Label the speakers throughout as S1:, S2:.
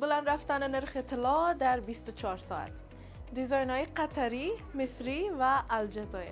S1: بلند رفتن نرخ طلا در 24 ساعت. دیزاین های قطری، مصری و الجزایر.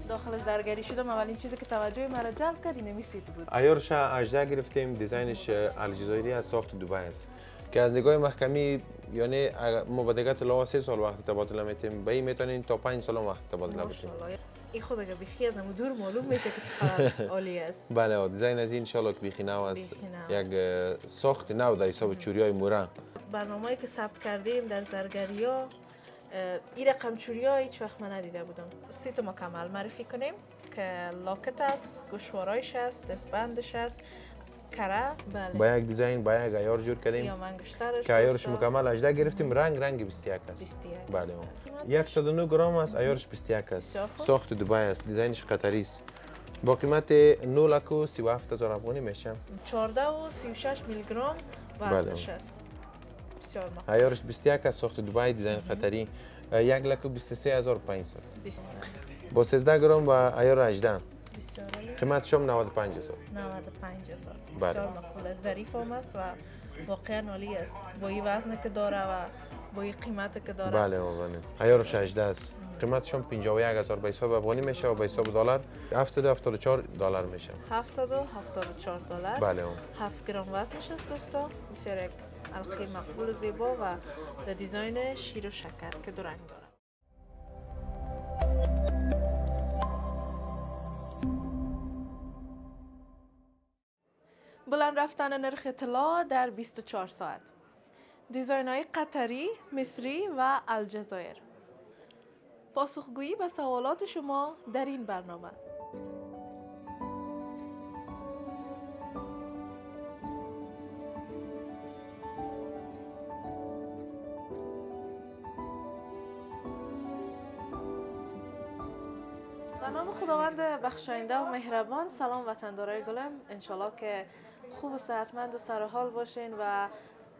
S1: داخل زرگری شدم، اولین چیزی که توجه مرا جلب کرد اینمی سیت بود.
S2: عیارش 18 گرفتیم، دیزاینش الجزایری از ساخت دبی است که از نگاه محکمی یعنی ما با دیگه طلا 3 سال وقت تبادله میتیم، به این میتونیم تا 5 سال وقت تبادله بدیم.
S1: این خود اگه بخی از دور معلوم میشه که چقدر عالی است.
S2: بله، دیزاین از این ان شاء الله که بخی نو است، یک ساخت نو در حساب چوریای مورا.
S1: برنامه‌ای که ثبت کردیم در زرگری‌ها این رقم چوری‌ها هیچ وقت من ندیده بودم. سیت مکمل معرفی کنیم که لاکت است، گوشوارایش است، دستبندش است، کره. بله.
S2: با یک دیزاین با یک عیار جور کردیم.
S1: یا منگشترش
S2: که عیارش مکمل 18 گرفتیم، رنگ 21 است. بله. 109 گرم است، عیارش 21 است. ساخت دبی است، دیزاینش قطری است. با قیمت 9,37,000 افغانی میشه.
S1: 14 و 36 میلی گرم وزنش است. بسیار مقبول.
S2: عیارش 21 است، ساخت دبی، دیزاین قطری. 1,23,500. با 13 گرم و عیار 18. قیمتش هم 95,000.
S1: 95,000. بسیار مقبول است، ظریف هم است و واقعا عالی است. با این وزن که داره و با این قیمت که داره.
S2: بله واقعا. عیارش 18 است. قیمتش هم 51,000 به حساب افغانی میشه و به حساب دلار 774 دلار میشه.
S1: 774 دلار.
S2: بله.
S1: 7 گرم وزنش است دوستا. بسیار یک القی مقبول و زیبا و دیزاین شیر و شکر که دو رنگ داره. بلند رفتن نرخ طلا در 24 ساعت. دیزاین های قطری، مصری و الجزایر. پاسخگویی به سوالات شما در این برنامه. به نام خداوند بخشاینده و مهربان. سلام وطندارای گلم، انشالله که خوب و صحتمند و سرحال باشین و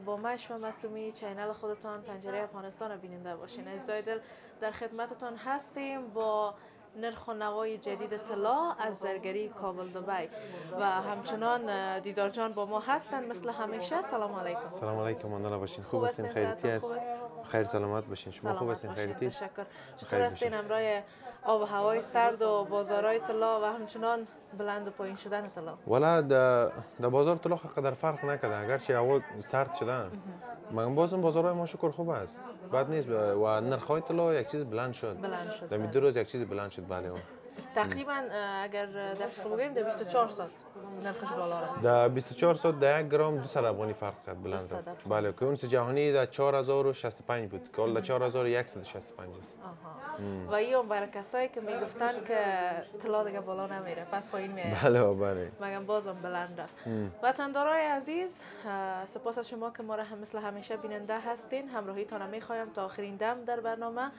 S1: با مشم مسومی چینل خودتان پنجره افغانستان رو بیننده باشین. عزیزای دل، در خدمتتان هستیم با نرخ و نوای جدید طلا از زرگری کابل دبی و همچنان دیدار جان با ما هستند مثل همیشه. سلام علیکم.
S2: سلام علیکم، ماندلا باشین. خوب هستین؟ خیریتی است؟ خیر سلامت باشین. شما خوب هستین؟ خیریتی؟
S1: تشکر. چطور هستین امرای آب و هوای سرد و بازارهای طلا و همچنان بلند و پایین شدن طلا؟
S2: والا در بازار طلا قدر فرق نکرده، اگرچه هوا سرد شده مگر بازم بازارهای ما شکر خوب است، بد نیست و نرخ‌های طلا یک چیز بلند شد. در دو روز یک چیز بلند شد. بله.
S1: تقریبا اگر دقیق بگیم در 24 ساعت نرخش بالا رفت.
S2: در 24 ساعت در 1 گرم 200 افغانی فرق کرد، بلند رفت. بله، که اون جهانی در 4065 بود که حالا 4165 است.
S1: و این برای کسایی که میگفتن که طلا دیگه بالا نمیره پس پایین میاد.
S2: بله.
S1: مگم بازم بلند رفت. وطندارای عزیز، سپاس از شما که ما را مثل همیشه بیننده هستین. همراهیتان میخوایم تا آخرین دم در برنامه.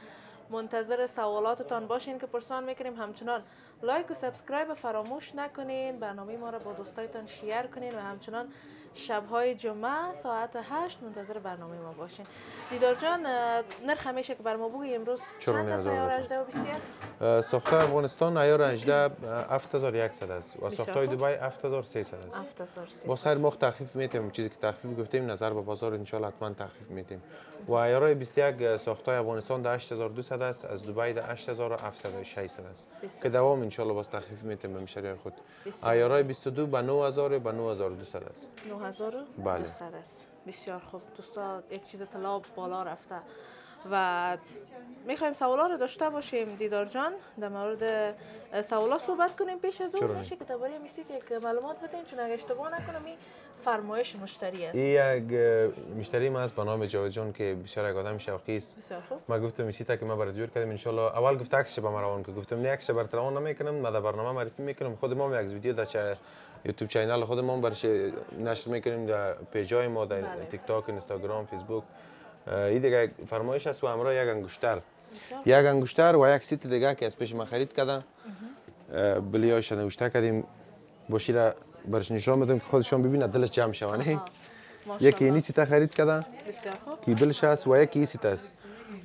S1: منتظر سوالاتتان باشین که پرسان میکنیم. همچنان لایک و سابسکرایب فراموش نکنین. برنامه ما را با دوستایتان شیر کنین و همچنان شبهای جمعه ساعت 8 منتظر برنامه ما باشین. دیدار جان، نرخ همیشه که بر ما بگی امروز چند است عیار 18 و 21؟
S2: ساخت افغانستان عیار 18 7100 است و ساخت دبی 7300 است.
S1: 7300.
S2: باز خیر ما تخفیف میتیم، چیزی که تخفیف گفتیم نظر به بازار ان شاء الله حتما تخفیف میتیم. و عیار 21 ساخت افغانستان 8200 است، از دبی 8700 است که دوام ان شاء الله باز تخفیف میتیم به مشتریای خود. عیار 22 به 9000 به 9200 است.
S1: 9200 است. بسیار خوب دوستا، یک چیز طلا بالا رفته و میخوایم سوالا رو داشته باشیم. دیدار جان، در مورد سوالا صحبت کنیم. پیش از اون میشه که درباره میسیت یک معلومات بدیم، چون اگه اشتباه نکنم این فرمایش مشتری است.
S2: این یک مشتری ما است به نام جاوید جان که بسیار یک آدم شوقی است.
S1: بسیار خوب.
S2: ما گفتم میسیتا که ما برای جور کردیم ان اول گفت عکسش به ما روان که گفتم نه عکسش برات روان نمیکنم، ما در برنامه معرفی میکنم، خود ما یک ویدیو در یوتیوب چینل خود ما برش نشر میکنیم در پیجای ما در تیک تاک، اینستاگرام، فیسبوک. این دیگه فرمایش است و همراه یک انگشتر و یک سیت دیگه که از پیش ما خرید کردن بلیاش نوشته کردیم باشی را برش نشان بدم که خودشان ببینه دلش جمع شونه. یکی اینی سیت خرید کردن که بلش است و یکی این سیت است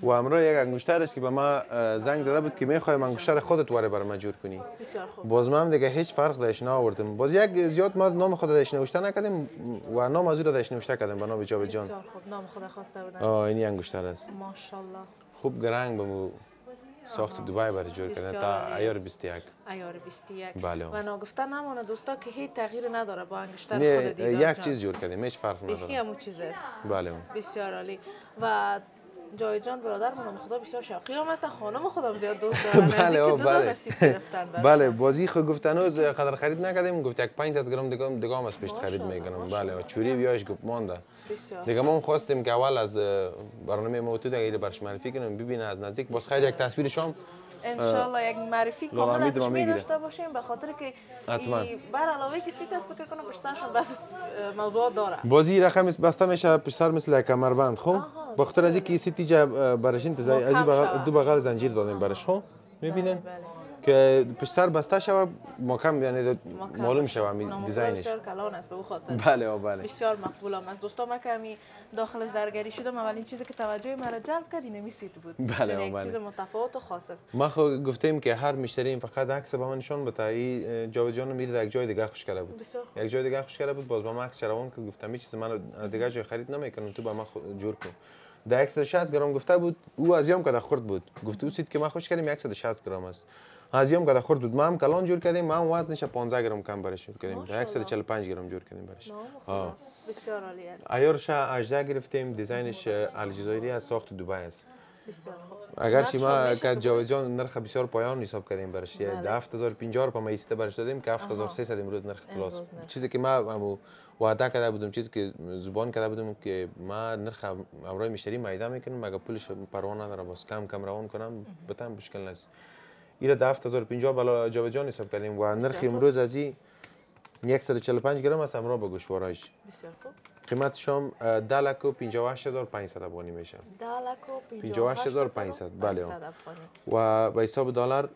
S2: و همراه یک انگشتر است که به ما زنگ زده بود که میخوایم انگشتر خودت واره برای ما جور کنی.
S1: بسیار خوب.
S2: باز ما هم دیگه هیچ فرق داشت نآوردیم. باز یک زیاد ما نام خود داشت نوشته نکردیم و نام از او داشت نوشته کردیم به نام جاوید جان.
S1: بسیار خوب. نام خود خواسته بودن.
S2: اینی انگشتر است.
S1: ماشاءالله.
S2: خوب گرنگ بمو ساخت دبی برای جور کردن تا ایار 21.
S1: ایار 21.
S2: بله.
S1: و ناگفته نمونه دوستا که هیچ تغییر نداره با انگشتر خود
S2: نه
S1: دیدار
S2: یک چیز جور کردیم هیچ فرق نداره.
S1: یکی همون چیز است.
S2: بله.
S1: بسیار عالی. و جاوید جان برادرمون خدا بسیار شوقی هم هستن، خانم خودم زیاد دوست دارن.
S2: بله بازی خود گفتنوز قدر خرید نکردیم، گفت یک 500 گرم دیگه هم از پیش خرید میکنم. بله چوری بیاش گفت مانده. دیگه ما خواستیم که اول از برنامه موتو دیگه برش معرفی کنیم ببینه از نزدیک، باز خیر یک تصویر شام
S1: ان شاء الله یک معرفی کامل ازش داشته باشیم، به خاطر که بر علاوه که سیت است فکر کنم پشتش بس موضوعات داره.
S2: بازی رقم بسته میشه پشت سر مثل یک کمربند. خب به خاطر از اینکه سیتی جا برش انتظار از دو بغل زنجیر دادیم برش. خب میبینین که پشت سر بسته شود محکم، یعنی معلوم شود همین دیزاینش.
S1: بسیار کلان است به اون خاطر.
S2: بله.
S1: بسیار مقبولم از دوستا. ما کمی داخل زرگری شدم، اولین چیزی که توجه مرا جلب کرد این سیت بود.
S2: بله
S1: یک چیز متفاوت و خاص است.
S2: ما خود گفتیم که هر مشتری فقط عکس به من نشون بده. این جاوید جان میره یک جای دیگه خوش کرده بود. یک جای دیگه خوش کرده بود، باز با ما عکس روان که گفتم این چیز من از دیگه جای خرید نمیکنم، تو با ما جور کن. در عکس 60 گرم گفته بود، او از یوم که خورد بود. گفت او سیت که ما خوش کردیم عکس 60 گرم است. از یوم که خورد بود، ما هم کلان جور کردیم، ما هم وزنش 15 گرم کم برش کردیم. در عکس 45 گرم جور کردیم برش.
S1: بسیار عالی است.
S2: ایارش 18 گرفتیم، دیزاینش الجزایری از ساخت دبی است.
S1: بسیار خوب.
S2: اگر ما که جاوید جان نرخ بسیار پایان حساب کردیم برش، 7050 رو مایسته برش دادیم که 7300 امروز نرخ طلاست. چیزی که ما وعده کرده بودم، چیزی که زبان کرده بودم که ما نرخ امروز مشتری میده میکنم، مگه پولش پروا نداره، باز کم روان کنم بتم مشکل نیست. اینا 7050 بالا جاوید جان حساب کردیم و نرخ امروز از این 145 گرم است امروز به گوشوارش.
S1: بسیار خوب.
S2: قیمتش هم 10,58,500 افغانی میشه.
S1: 10,58,500.
S2: بله. و به حساب دلار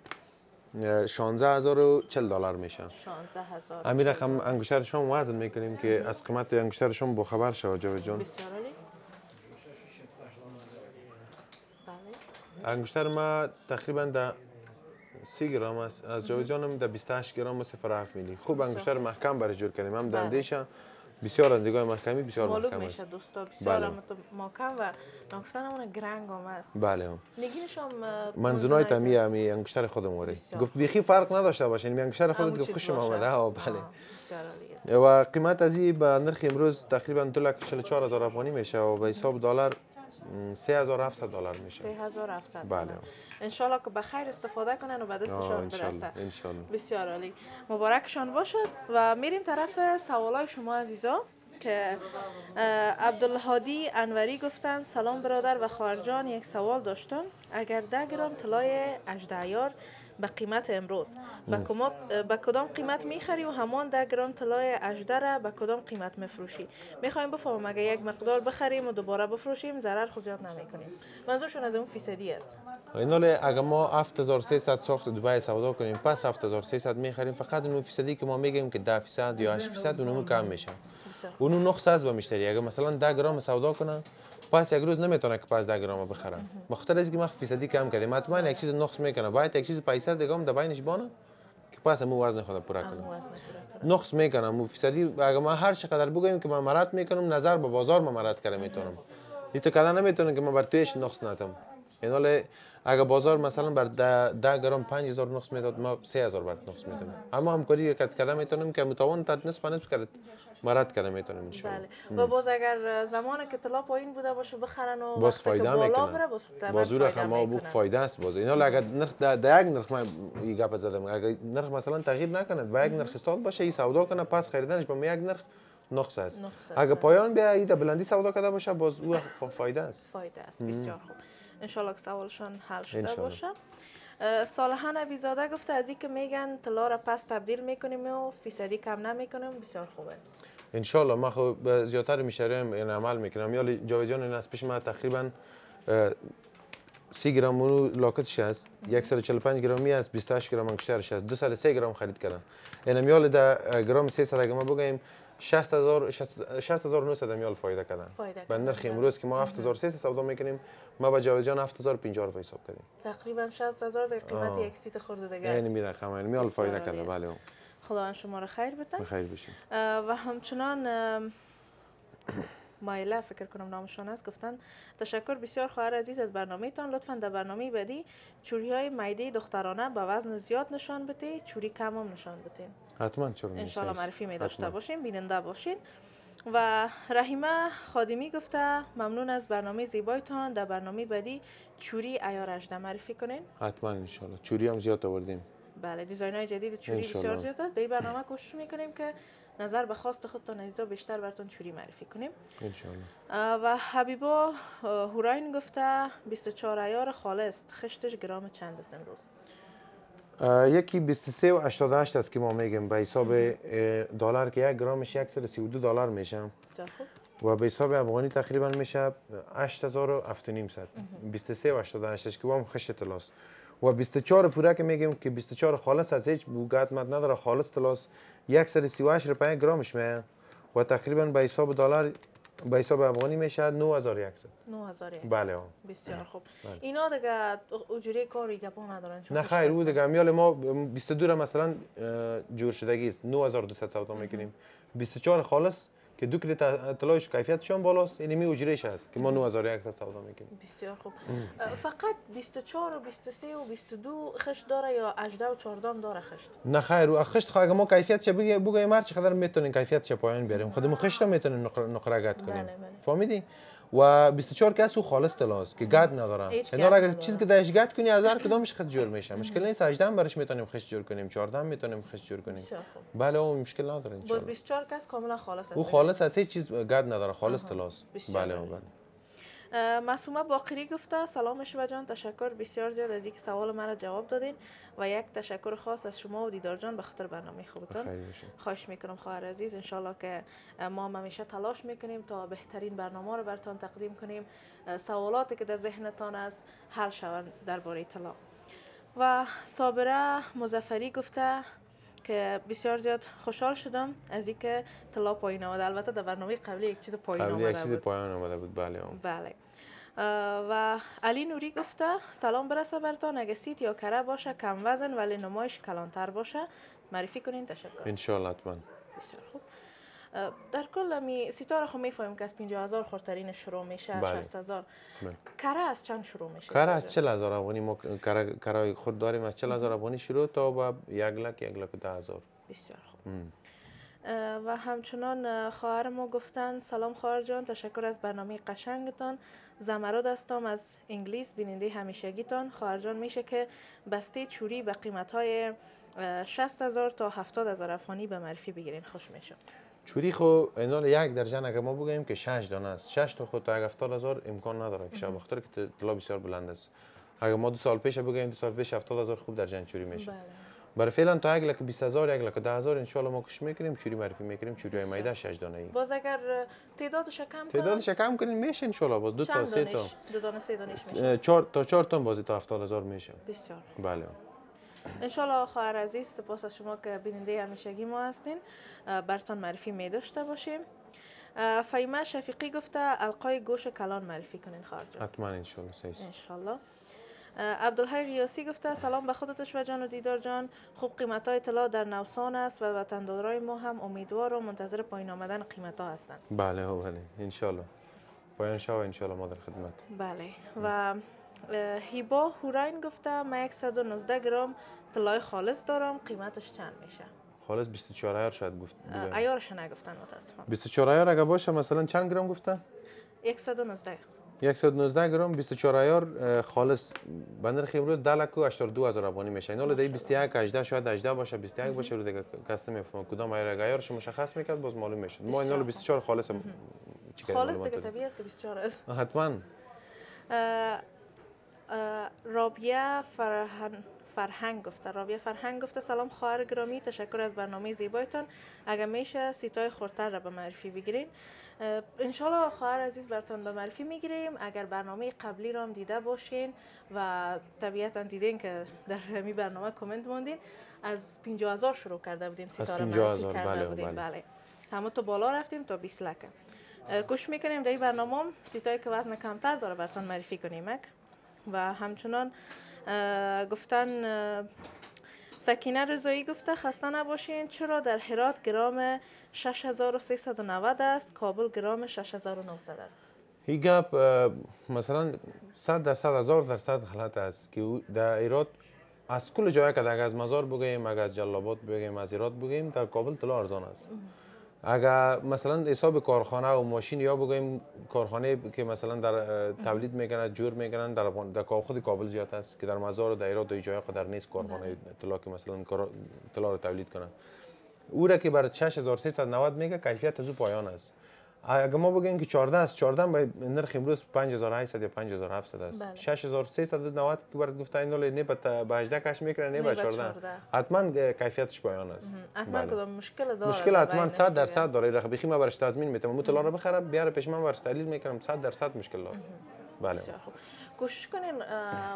S2: 16,040 دلار میشه.
S1: 16,000.
S2: همین رقم انگشتر شما وزن میکنیم که از قیمت انگشتر شما با خبر شود جاوید جان.
S1: بسیار عالی.
S2: انگشتر ما تقریبا در 30 گرم است، از جاوید جانم در 28 گرم و 0.7 میلی. خوب انگشتر محکم برش جور کردیم، هم دندهش بسیار اندگاه محکمی بسیار محکم است.
S1: معلوم میشه دوستا بسیار محکم و نگفتن همون گرنگ هم است.
S2: بله.
S1: نگینش هم
S2: منزونای تامی همی انگشتر خودم واره. گفت بیخی فرق نداشته باشه، این انگشتر خودت گفت خوشم آمده. بله. و قیمت از این به نرخ امروز تقریبا 2,44,000 افغانی میشه و به حساب دلار 3,700 دلار میشه.
S1: 3,700.
S2: بله.
S1: ان شاء الله که به خیر استفاده کنن و به دستشان برسه.
S2: ان شاء الله.
S1: بسیار عالی. مبارکشان باشد و میریم طرف سوالای شما عزیزا که عبدالهادی انوری گفتن سلام برادر و خواهر جان، یک سوال داشتم. اگر 10 گرم طلای 18 عیار به قیمت امروز به کدام قیمت میخری و همان 10 گرم طلای 18 را به کدام قیمت میفروشی؟ میخوایم بفهمم اگه یک مقدار بخریم و دوباره بفروشیم ضرر خود زیاد نمیکنیم. منظورشون از اون فیصدی است.
S2: ایناله اگر ما 7300 ساخت دبی سودا کنیم پس 7300 میخریم، فقط اون فیصدی که ما میگیم که 10% یا 8% اونم کم میشه. اونو نقص از به مشتری. اگر مثلا 10 گرم سودا کنه پس یک روز نمیتونه که پس 10 گرم بخره. بخاطر اینکه ما فیصدی کم کردیم، حتما یک چیز نقص میکنه، باید یک چیز پیسه دیگه هم در بینش بانه که پس مو وزن خود پورا کنه. نقص میکنه مو فیصدی. اگر ما هر چقدر بگویم که من مراد میکنم، نظر به بازار ما مراد کردم میتونم. تو کدا نمیتونه که ما بر توش نقص ندم. ایناله اگر بازار مثلا بر 10 گرم 5000 نقص میداد، ما 3000 بر نقص میدم. اما همکاری کدا میتونم که متوان تا نصف کرد مراد کنه میتونم ان شاء الله.
S1: بله. و باز اگر زمانی که طلا پایین بوده باشه بخرن و
S2: باز فایده میکنه. باز اون ما بو فایده است. باز اینا اگر نرخ در یک نرخ ما این گپ زدم، اگر نرخ مثلا تغییر نکنه و یک نرخ استاد باشه، این سودا کنه پس خریدنش با یک نرخ نقص است.
S1: نقص
S2: اگه
S1: است.
S2: پایان بیا ایده بلندی سودا کرده باشه باز او فایده است.
S1: فایده است. بسیار خوب. انشالله که سوالشان حل شده
S2: انشالله.
S1: باشه. صالحه نبیزاده گفته از این که میگن طلا را پس تبدیل میکنیم و فیصدی کم نمیکنیم بسیار خوب است.
S2: انشالله ما خب زیادتر مشتریام این عمل میکنم. یا جاوید جان این از پیش ما تقریبا 30 گرم مونو لاکتش است، 145 گرامی است، 28 گرم انگشترش است، 203 گرم خرید کردم. یعنی میال ده گرم 300 اگه ما بگیم 60900 میال فایده کردن. به نرخ امروز که ما 7300 سودا میکنیم ما با جاوید جان 7050 رو حساب کردیم.
S1: تقریبا 60000 در قیمت یک سیت خورده دیگه است.
S2: یعنی می رقم یعنی میال فایده کرده. بله.
S1: خداوند شما را خیر بده.
S2: بخیر باشین.
S1: و همچنان مایله فکر کنم نامشان است گفتن تشکر بسیار خواهر عزیز از برنامه تان. لطفا در برنامه بعدی چوری های معده دخترانه با وزن زیاد نشان بده، چوری کم هم نشان بده.
S2: حتما چرا نیست.
S1: ان شاء الله معرفی می داشته باشیم، بیننده باشین. و رحیمه خادمی گفته ممنون از برنامه زیبایتان. در برنامه بعدی چوری عیار 18 معرفی کنین.
S2: حتما ان شاء الله. چوری هم زیاد آوردیم.
S1: بله دیزاین های جدید چوری بسیار زیاد است. در این برنامه کوشش میکنیم که نظر به خواست خودتان عزیزا بیشتر براتون چوری معرفی کنیم
S2: ان شاء الله.
S1: و حبیبا هوراین گفته 24 عیار خالص خشتش گرام چند است امروز؟
S2: یکی 23 و 88 است که ما میگیم به حساب دلار که 1 گرمش 132 دلار میشه و به حساب افغانی تقریبا میشه 8700. 23 و 88 که هم خشت طلاست و 24 پوره که میگیم که 24 خالص از هیچ بوگت مد نداره، خالص طلاست 138 روپیه گرمش میه و تقریبا به حساب دلار به حساب افغانی میشه 9100.
S1: 9100.
S2: بله.
S1: بسیار خوب. اینا دیگه اجوره کاری گپا ندارن؟
S2: نه خیر او دیگه میال ما 22 مثلا جور شدگی است 9200 سودا میکنیم. 24 خالص که 2 کیلو طلایش کیفیتش هم بالاست، یعنی می اجرهش هست که ما 9100 سودا میکنیم.
S1: بسیار خوب. فقط 24 و 23 و 22 خشت داره یا 18 و 14 هم داره خشت؟
S2: نه خیر او خشت خواهی ما کیفیتش بگیم هر چقدر میتونین کیفیتش پایین بیاریم، خودمون خشت میتونیم نقره گت کنیم. فهمیدی؟ و 24 که او خالص طلاست که گد نداره. یعنی اگر چیزی که داش گد کنی از هر کدامش خشت جور میشه. مشکل نیست. 18 هم برش میتونیم خشت جور کنیم، 14 هم میتونیم خشت جور کنیم. بله اون مشکل نداره ان شاء الله.
S1: باز 24 کس کاملا خالص است.
S2: او خالص از هیچ چیز گد نداره، خالص طلاست. بله بله.
S1: معصومه باقری گفته سلام شما جان، تشکر بسیار زیاد از اینکه سوال مرا جواب دادین و یک تشکر خاص از شما و دیدار جان به خاطر برنامه خوبتون. خواهش میکنم خواهر عزیز، ان شاء الله که ما همیشه تلاش میکنیم تا بهترین برنامه رو براتون تقدیم کنیم، سوالاتی که در ذهنتان است حل شوند درباره طلا. و صابره مظفری گفته که بسیار زیاد خوشحال شدم از اینکه طلا پایین آمده. البته در برنامه قبلی یک چیز پایین آمده بود.
S2: یک چیز پایین آمده بود. بله.
S1: بله. و علی نوری گفته سلام برسه برتان، اگه سیت یا کره باشه کم وزن ولی نمایش کلانتر باشه معرفی کنین. تشکر.
S2: ان شاء الله حتما.
S1: بسیار خوب. در کل می سیتا رو خب میفهمیم که از 50000 خردترین شروع میشه. 60000. کره از چند شروع میشه؟
S2: کره از 40000 افغانی ما کره خود داریم، از 40000 افغانی شروع تا به 1 لک 1,10,000.
S1: بسیار خوب. و همچنان خواهر ما گفتن سلام خواهر جان، تشکر از برنامه قشنگتان. زمرد هستم از انگلیس، بیننده همیشگیتان. خواهر جان میشه که بسته چوری به قیمت‌های 60000 تا 70000 افغانی به معرفی بگیرین، خوش میشه.
S2: چوری خو اینال یک درجن اگه ما بگیم که 6 دانه است، 6 تا خود تا 70000 امکان نداره که شب بخاطر که طلا بسیار بلند است. اگه ما 2 سال پیش بگیم 2 سال پیش 70000 خوب درجن چوری میشه. برای فعلا تا 1,20,000 1,10,000 ان شاء الله ما کوشش میکنیم چوری معرفی میکنیم. چوری های میده 6 دانه ای.
S1: باز اگر تعدادش
S2: کم کنیم میشه ان شاء الله. باز 2 تا 3 تا
S1: 2 دانه 3 دانش میشه.
S2: 4 تا بازی تا 70000 میشه.
S1: بسیار.
S2: بله.
S1: ان شاء الله خواهر عزیز، سپاس از شما که بیننده همیشگی ما هستین. براتون معرفی می داشته باشیم. فیمه شفیقی گفته القای گوش کلان معرفی کنین خواهر جان.
S2: حتما ان شاء الله.
S1: ان شاء الله. عبدالحی قیاسی گفته سلام به خودت شو جان و دیدار جان، خوب قیمت های طلا در نوسان است و وطندارای ما هم امیدوار و منتظر پایین آمدن قیمت ها هستند.
S2: بله ان شاء الله پایان شو ان شاء الله ما در خدمت.
S1: بله. و هیبا هوراین گفته من 119 گرم طلای خالص دارم، قیمتش چند میشه؟
S2: خالص 24 عیار شاید گفت.
S1: عیارش نگفتن متاسفانه.
S2: 24 عیار اگه باشه مثلا چند گرم گفتن؟
S1: 119.
S2: 119 گرم 24 ایار خالص به نرخ امروز 10 لک و 82000 افغانی میشه. اینا دی 21 18 شاید 18 باشه 21 باشه رو دیگه کسی نمیفهمه کدام ایارش مشخص میکرد باز معلوم میشد. ما اینا رو 24 خالص
S1: خالص دیگه طبیعی است که 24 است.
S2: حتما.
S1: رابعه فرهنگ گفته سلام خواهر گرامی، تشکر از برنامه زیبایتان. اگر میشه سیتای خورتر را به معرفی بگیرین. انشالله خواهر عزیز براتون به معرفی میگیریم. اگر برنامه قبلی را هم دیده باشین و طبیعتا دیدین که در همین برنامه کامنت موندین، از 50000 شروع کرده بودیم سیتا را معرفی کرده بودیم. بله. همون تو بالا رفتیم تا 20 لک. کوشش میکنیم در این برنامه سیتایی که وزن کمتر داره براتون معرفی کنیم. و همچنان گفتن سکینه رضایی گفته خسته نباشین، چرا در هرات گرام 6390 است، کابل گرام 6900 است؟
S2: این گپ مثلا 100% 1000% غلط است که در هرات از کل جایی که اگر از مزار بگیم، اگر از جلال‌آباد بگیم، از هرات بگیم، در کابل طلا ارزان است. اگر مثلا حساب کارخانه و ماشین یا بگیم کارخانه که مثلا در تولید میکنن جور میکنن در خود کابل زیاد است که در مزار و در هرات و جای قدر نیست کارخانه طلا که مثلا طلا رو تولید کنن. او را که برای 6390 میگه کیفیت از او پایان است. اگر ما بگیم که 14 است، 14 به نرخ امروز 5800 یا 5700 است. 6390 که برات گفته این نه به 18 کش میکنه نه به 14. حتما کیفیتش پایان است.
S1: حتما کدام مشکل داره.
S2: مشکل حتما 100% داره. رخ من برش تضمین میتونم. مطلع رو بخرم بیاره پیش من برش تحلیل میکنم 100% مشکل داره. بله.
S1: کوشش کنین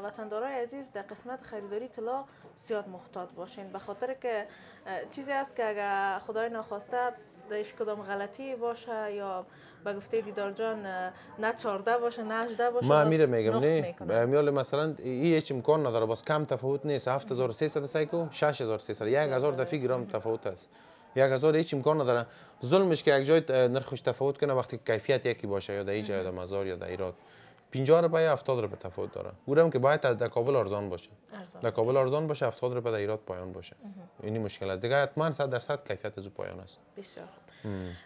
S1: وطندارای عزیز در قسمت خریداری طلا زیاد محتاط باشین، به خاطر که چیزی است که اگر خدای ناخواسته دایش کدام غلطی باشه یا به گفته دیدار جان نه 14 باشه نه 18 باشه
S2: ما میره میگم نه میال مثلا هیچ امکان نداره باز کم تفاوت نیست 7300 سایکو 6300 1000 دفعه گرم تفاوت است 1000 هیچ امکان نداره ظلمش که یک جای نرخش تفاوت کنه وقتی کیفیت یکی باشه یا در این جای در مزار یا در ایراد 50 روپیه 70 روپیه تفاوت داره اونم که باید در کابل ارزان باشه در کابل ارزان باشه 70 روپیه در ایراد پایان باشه اینی مشکل است دیگه حتما 100% کیفیت از پایان است.
S1: بسیار خوب.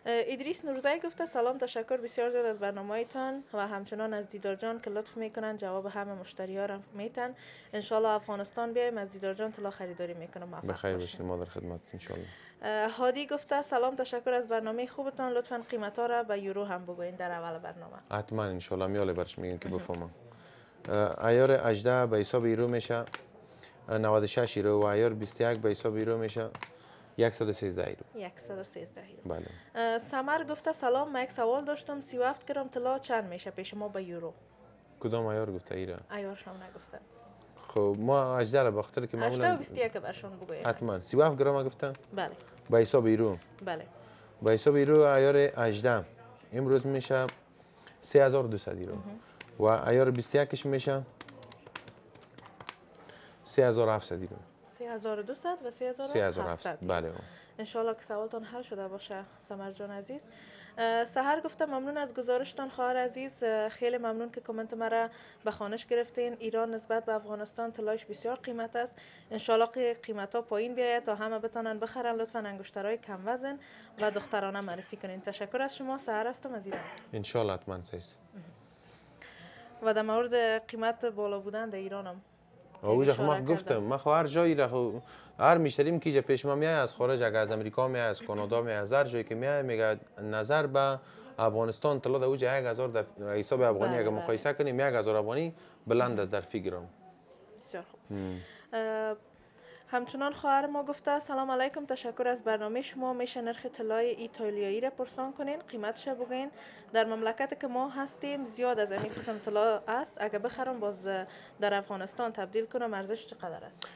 S1: ادریس نورزی گفته سلام تشکر بسیار زیاد از برنامه‌تان و همچنان از دیدار جان که لطف میکنن جواب همه مشتری‌ها را میتن. ان شاء الله افغانستان بیایم از دیدار جان طلا خریداری میکنم.
S2: بخیر باشید ما در خدمت ان شاء الله.
S1: هادی گفته سلام تشکر از برنامه خوبتان لطفا قیمتا را به یورو هم بگوین در اول برنامه.
S2: حتما ان شاء الله میاله برش میگن که بفهمم. ایار 18 به حساب یورو میشه 96 یورو و ایار 21 به حساب یورو میشه 113 یورو.
S1: 113 یورو.
S2: بله.
S1: سمر گفته سلام من یک سوال داشتم 37 گرم طلا چند میشه پیش ما به یورو؟
S2: کدام ایار گفته ایرا؟
S1: ایارش هم نگفته.
S2: خب ما 18 را بخاطر که معمولا
S1: 18 و 21 برشون بگوید.
S2: حتما 37 گرم گفتم؟
S1: بله.
S2: به حساب یورو.
S1: بله.
S2: به حساب یورو ایار 18 امروز میشه 3200 یورو. و ایار 21 میشه 3700 یورو.
S1: 3200 و
S2: 3700 بله.
S1: ان شاء الله که سوالتون حل شده باشه سمر جان عزیز. سحر گفته ممنون از گزارشتان خواهر عزیز، خیلی ممنون که کامنت مرا به خوانش گرفتین. ایران نسبت به افغانستان طلایش بسیار قیمت است. ان شاء الله که قیمتا پایین بیاید تا همه بتونن بخرن. لطفا انگشترهای کم وزن و دخترانه معرفی کنین. تشکر از شما. سحر هستم از ایران.
S2: ان شاء الله حتما سیس.
S1: و در مورد قیمت بالا بودن در ایرانم
S2: اوجه ما گفتم ما هر جایی را هر میشتریم که پیش ما میای از خارج اگر از امریکا میای از کانادا میای از هر جایی که میای میگه نظر به افغانستان طلا در اوج 1000 در حساب افغانی اگر مقایسه کنیم 1000 افغانی بلند است در فی گرم.
S1: بسیار خوب. همچنان خواهر ما گفته سلام علیکم تشکر از برنامه شما. میشه نرخ طلای ایتالیایی را پرسان کنین قیمتش بگین. در مملکت که ما هستیم زیاد از این قسم طلا است. اگه بخرم باز در افغانستان تبدیل کنم ارزش چقدر است؟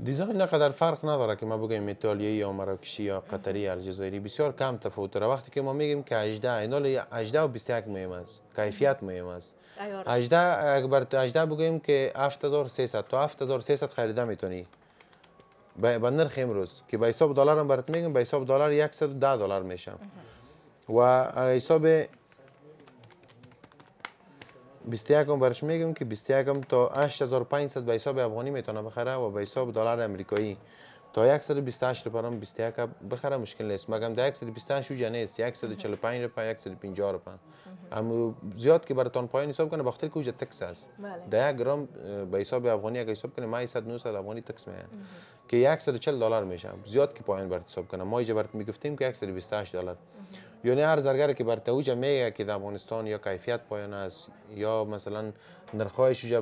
S2: دیزاین قدر فرق نداره که ما بگیم ایتالیایی یا مراکشی یا قطری یا الجزایری بسیار کم تفاوت داره. وقتی که ما میگیم که 18 اینال 18 و 21 مهم است کیفیت مهم است. 18 اگر بر 18 بگیم که 7300 تا 7300 خریده میتونی به نرخ امروز که به حساب دلار هم برات میگم به حساب دلار $110 میشه و حساب 21 هم برش میگم که 21 هم تا 8500 به حساب افغانی میتونه بخره و به حساب دلار امریکایی تا 128 روپیه هم 21 بخرم مشکل نیست، مگم در 128 اوجا نیست، 145 روپیه 150 روپیه. اما زیاد که براتون پایین حساب کنه بخاطر که اوجا تکس است. در 1 گرم به حساب افغانی اگه حساب کنه ما 100 900 افغانی تکس میاد که 140 دلار میشه. زیاد که پایین برات حساب کنه ما اینجا برات میگفتیم که 128 دلار. یعنی هر زرگر که برات اوجا میگه که در افغانستان یا کیفیت پایین است یا مثلا نرخ‌هایش اوجا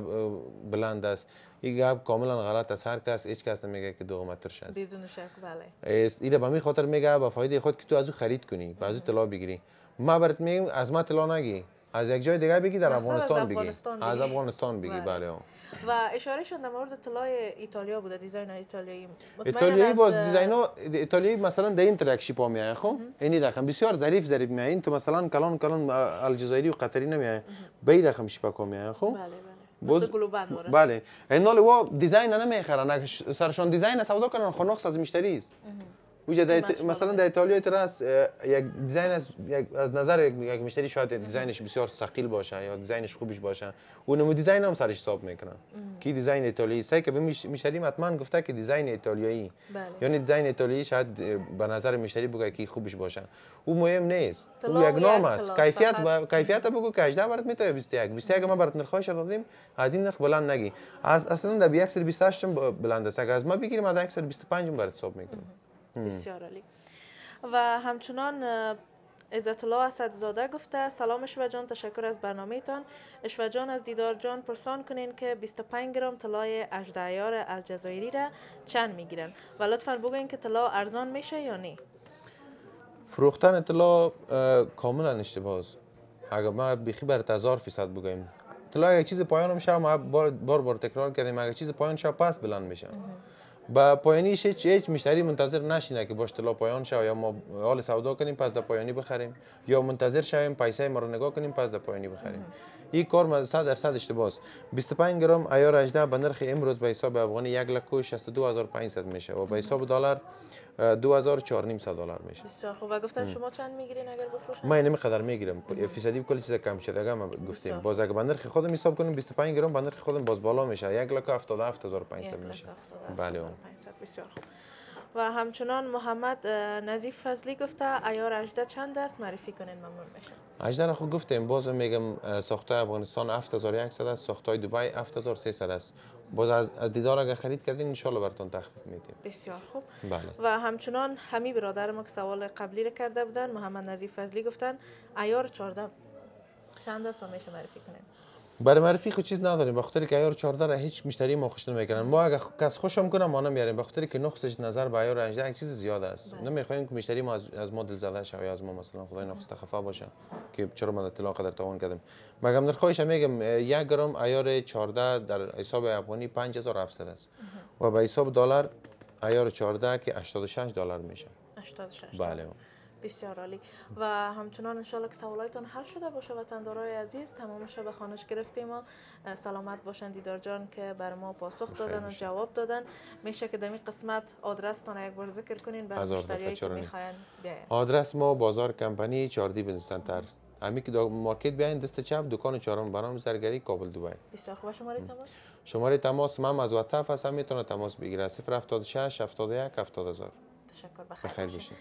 S2: بلند است، این گپ کاملا غلط است. هر کس هیچ کس نمیگه که دو قیمت ترش است.
S1: بدون شک بله.
S2: اینو به می خاطر میگه به فایده خود که تو از او خرید کنی، از او طلا بگیری. ما برات میگیم از ما طلا نگی، از یک جای دیگه بگی، در افغانستان بگی، از افغانستان بگی. بله.
S1: و اشاره شد در مورد طلای ایتالیا بوده، دیزاین ایتالیایی.
S2: ایتالیایی باز دیزاین ایتالیایی مثلا در این ترکشی پا میای. خب این رقم بسیار ظریف میای. این تو مثلا کلان الجزایری و قطری نمیای، به این رقم شی پا میای. خب
S1: بله گلوبند داره.
S2: بله اینال و دیزاین نمیخرن، سرشون دیزاین سودا کنن خنوخ از مشتری است. مثلا در ایتالیا تراس یک دیزاین از نظر یک مشتری شاید دیزاینش بسیار ثقیل باشه یا دیزاینش خوبش باشه، اونم دیزاین هم سرش حساب میکنه که دیزاین ایتالیایی است. که به مشتری حتما گفته که دیزاین ایتالیایی، یعنی دیزاین ایتالیایی شاید به نظر مشتری بگه که خوبش باشه، او مهم نیست، او یک نام است. کیفیت بگو که 18 برات میتونه 21 ما برات نرخش دادیم، از این نرخ بلند نگی. اصلا در 128 بلند است، اگه از ما بگیریم از 125 برات حساب میکنیم.
S1: بسیار عالی. و همچنان عزت الله اسدزاده گفته سلام اشوه جان، تشکر از برنامه تان. اشوه جان از دیدار جان پرسان کنین که 25 گرم طلای 18 عیار الجزایری را چند میگیرن و لطفا بگوین که طلا ارزان میشه یا نه.
S2: فروختن طلا کاملا اشتباهه. اگر ما بیخی برات 1000% بگویم طلا یک چیز پایان میشه، ما بار تکرار کردیم اگر چیز پایان شه پس بلند میشه. با پایانیش هیچ مشتری منتظر نشینه که باش طلا پایان شه یا ما حال سودا کنیم پس در پایانی بخریم، یا منتظر شویم پیسه ما رو نگاه کنیم پس در پایانی بخریم. این کار 100% اشتباهه است. 25 گرم عیار 18 به نرخ امروز به حساب افغانی 1,62,500 میشه و به حساب دلار 2,400 دلار میشه.
S1: بسیار خوب. و گفتن شما چند میگیرین اگر بفروشن؟
S2: ما نمیقدر میگیرم، فیصدی کل چیز کم شده ما گفتیم. باز اگه به نرخ خودم حساب کنیم 25 گرم به نرخ خودم باز بالا میشه 1,77,500 میشه. بله.
S1: بسیار خوب. و همچنان محمد نظیف فضلی گفته عیار 18 چند است معرفی کنین ممنون میشم.
S2: 18 را خود گفتیم، باز میگم ساختای افغانستان 7100 است، ساختای دبی 7300 است. باز از دیدار اگه خرید کردین ان شاء الله براتون تخفیف میدیم.
S1: بسیار خوب.
S2: بله.
S1: و همچنان همین برادر ما که سوال قبلی را کرده بودن، محمد نظیف فضلی گفتن عیار 14 چند است و میشه معرفی کنین.
S2: برای معرفی خود چیز نداریم، به خاطر که عیار 14 را هیچ مشتری ما خوش نمیکنن. ما اگه کس خوشم کنه ما نمیاریم، به خاطر که نقصش نظر به عیار 18 یک چیز زیاد است. نمیخوایم که مشتری ما از ما دلزده شه یا از ما مثلا خدای نخواسته خفه باشه که چرا ما طلا قدر توان کردیم. مگم نرخش میگم 1 گرم عیار 14 در حساب افغانی 5700 است و به حساب دلار عیار 14 که 86 دلار میشه.
S1: 86.
S2: بله.
S1: بسیار عالی. و همچنان انشالله که سوالایتان حل شده باشه وطندارای عزیز. تمامش به خانش گرفتیم و سلامت باشن دیدار جان که بر ما پاسخ دادن و جواب دادن. میشه که در این قسمت آدرستان یک بار ذکر کنین برای مشتریایی که میخواین بیاین. آدرس ما بازار کمپانی 4 دی بزنس سنتر، همین که مارکت بیاین دست چپ دکان چهارم برنامه زرگری کابل دبی. بسیار خوب. شماره تماس؟ شماره تماس من از واتساپ هستم، میتونه تماس بگیره 076 71 70000. تشکر. بخیر باشین.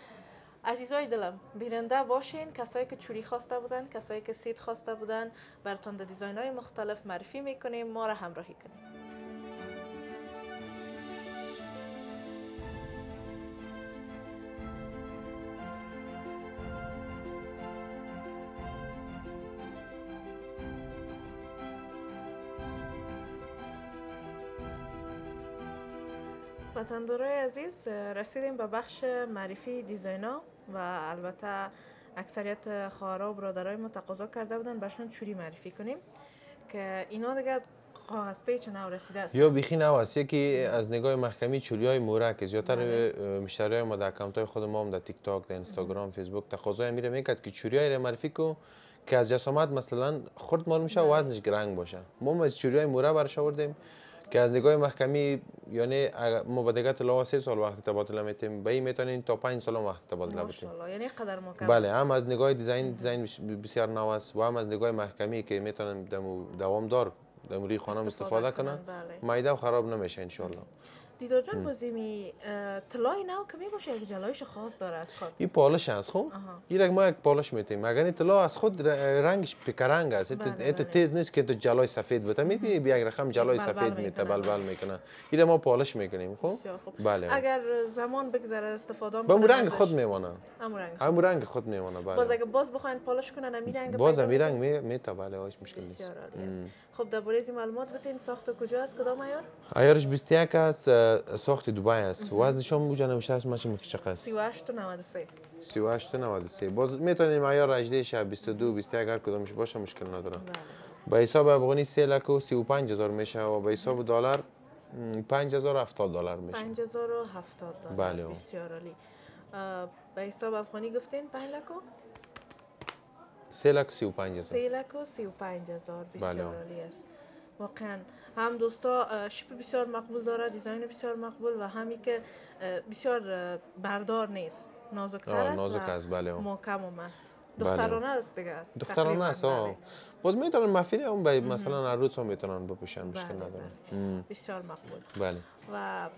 S1: عزیزای دلم بیننده باشین. کسایی که چوری خواسته بودن، کسایی که سید خواسته بودن، براتون در دیزاین‌های مختلف معرفی میکنیم. ما را همراهی کنیم. وطندارای عزیز رسیدیم به بخش معرفی دیزاینا و البته اکثریت خواهرها و برادرای ما تقاضا کرده بودن برشون چوری معرفی کنیم که اینا دیگه کاغذ پیچ نو رسیده است یا بیخی نو است. یکی از نگاه محکمی چوریای مورک زیاتر مشتریای ما در اکانت‌های خود ما هم در تیک تاک، در اینستاگرام، فیسبوک تقاضای میره میکرد که چوریای رو معرفی کو که از جسامت مثلا خرد مال میشه و وزنش گرنگ باشه. ما از چوریای مورک برش آوردیم که از نگاه محکمی یعنی ما با دیگه طلا 3 سال وقت تبادله میتیم، به این میتونین تا 5 سال وقت تبادله بتیم. ماشاءالله. یعنی قدر محکم. بله. هم از نگاه دیزاین بسیار نو است و هم از نگاه محکمی که میتونن دوامدار در موری خانم استفاده کنن. بله. مایده و خراب نمیشه ان شاء الله. دیدار جان بازیمی طلای نو که میباشه یک جلایش خاص داره از خود.
S2: این پالش است خب. این ما یک پالش میتیم. اگر این طلا از خود رنگش پیکرنگ است. تو تیز نیست که تو جلای سفید بده. میتونی بیا یک رقم جلای سفید میته بلبل میکنه. این ما پالش میکنیم خب.
S1: بله. اگر زمان بگذره استفاده
S2: به رنگ خود میمونه.
S1: همون
S2: رنگ خود میمونه. بله.
S1: باز اگه باز بخواین پالش کنن همین رنگ
S2: باز همین رنگ میته بله هیچ مشکل نیست.
S1: خب درباره این معلومات بتین ساخت کجا است کدام عیار؟
S2: عیارش 21 است ساخت دبی است. وزنش هم بوجا نمیشه است ماشین چقدر است؟
S1: 38 تا 93.
S2: 38 تا 93. باز میتونیم عیار 18 22 21 هر کدامش باشه مشکل نداره. به حساب افغانی 3 لک و 35000 میشه و به حساب دلار 5070 دلار میشه.
S1: 5070 دلار.
S2: بله.
S1: بسیار عالی. به حساب افغانی گفتین 5 لک و
S2: 3 لک و 35000.
S1: 3 لک و 35000 بسیار عالی است. واقعا هم دوستا شیپ بسیار مقبول داره، دیزاین بسیار مقبول و همی که بسیار بردار نیست، نازکتر است.
S2: نازک است بله.
S1: محکم هم است. دخترانه است دیگه.
S2: دخترانه است باز میتونن مفیری هم مثلا عروس هم میتونن بپوشن مشکل نداره.
S1: بسیار مقبول.
S2: بله.
S1: و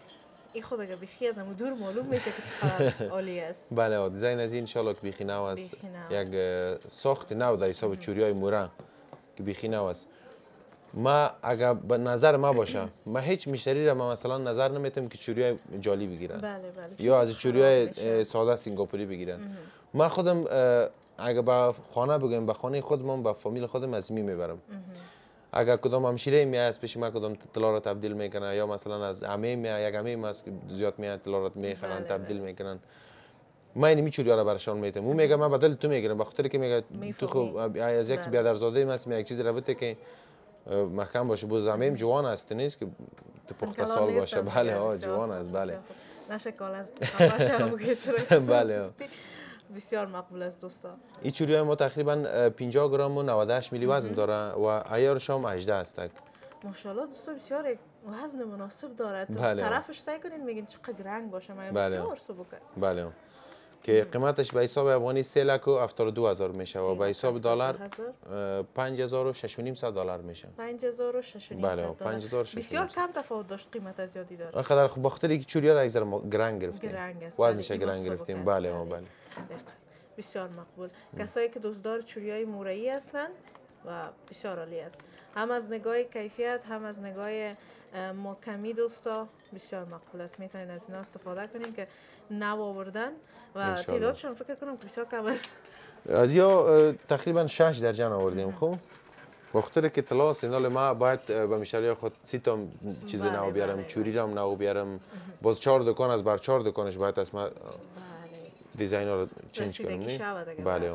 S1: این خود اگه بیخی از همون دور معلوم میشه که چقدر عالی است.
S2: بله دیزاین از این ان شاء الله که بیخی نو است. یک ساخت نو در حساب چوریای مورا که بیخی نو است. ما اگر به نظر ما باشه ما هیچ مشتری را ما مثلا نظر نمیتم که چوریای جالی بگیرن.
S1: بله.
S2: یا از چوریای ساده سنگاپوری بگیرن. ما خودم اگر به خانه بگم به خانه خودم به فامیل خودم از می میبرم. اگر کدام همشیره میاد پیش ما کدام طلا را تبدیل میکنه یا مثلا از عمه میاد یک عمه ماست که زیاد میاد طلا را میخرن تبدیل میکنن. ما این میچوری را برشان میتم. اون میگه من بدل تو میگیرم به خاطر که میگه تو خب از یک بیادرزاده ماست یک چیزی را بده که محکم باشه. باز زمین جوان است نیست که تو پخته سال باشه. بله جوان است بله.
S1: نشه کال از باشه هم
S2: بله.
S1: بسیار مقبول است دوستا.
S2: این چوری ما تقریبا 50 گرم و 98 میلی وزن داره و عیارش هم 18 است.
S1: ماشاءالله دوستا بسیار وزن مناسب داره. تو
S2: بله.
S1: طرفش سعی کنین میگین چقدر رنگ باشه مگه بسیار سبک است.
S2: بله. که قیمتش به حساب افغانی 3 لک و 72000 میشه و به حساب دلار 5600 دلار میشه.
S1: 5600
S2: بله 5600.
S1: بسیار کم تفاوت داشت قیمت زیادی داره.
S2: آخر خب بخاطر که چوری را یک ذره گرنگ گرفتیم. وزنش گرنگ گرفتیم. بله بله.
S1: بسیار مقبول. کسایی که دوستدار چوریای مورایی هستند و بسیار عالی است. هم از نگاه کیفیت هم از نگاه محکمی دوستا بسیار مقبول است. میتونید از اینا استفاده کنین که نو آوردن و تعدادشون فکر کنم بسیار کم است.
S2: از یا تقریبا 6 درجه آوردیم. خب بخاطر که طلا سینال ما باید به مشتری خود 30 تا چیز نو بیارم. چوری رام نو بیارم. باز 4 دکان از بر 4 دکانش باید از ما دیزاین رو چنج کنیم. بله.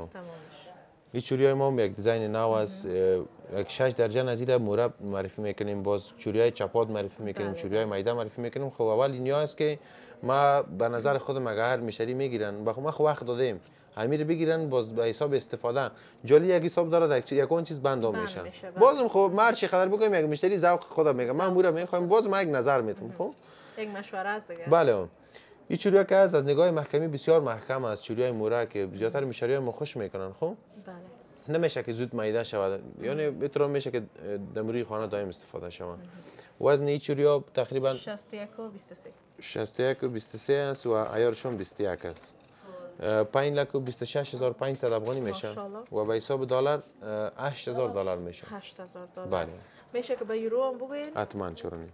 S2: این چوری های ما یک دیزاین نو است. یک 6 درجه نظیر مورب معرفی میکنیم. باز چوری های چپاد معرفی میکنیم. چوری های میده معرفی میکنیم. خب اول اینجا است که ما به نظر خودم اگر هر مشتری میگیرن ما خب وقت دادیم همین رو بگیرن باز به حساب استفاده جالی یک حساب داره یک اون چیز بند میشه. بازم خب ما هر چی خبر بگم یک مشتری ذوق خودم میگه من مورا میخوام باز ما یک نظر میتم. خب
S1: یک مشوره است دیگه.
S2: بله. این چوری که از نگاه محکمی بسیار محکم است. چوری های مورا که زیاتر مشتری ما خوش میکنن. خب بله. نمیشه که زود میده شود یعنی بهتر میشه که دمری خانه دائم استفاده شود. وزن این چوری ها تقریبا
S1: 61 و 23
S2: 61 و 23 است و عیارشون 21 است. 5 لک و 26500 افغانی میشه و به حساب دلار 8000 دلار میشه.
S1: 8000 دلار.
S2: بله.
S1: میشه که به یورو هم بگوین؟
S2: حتما چرا نه.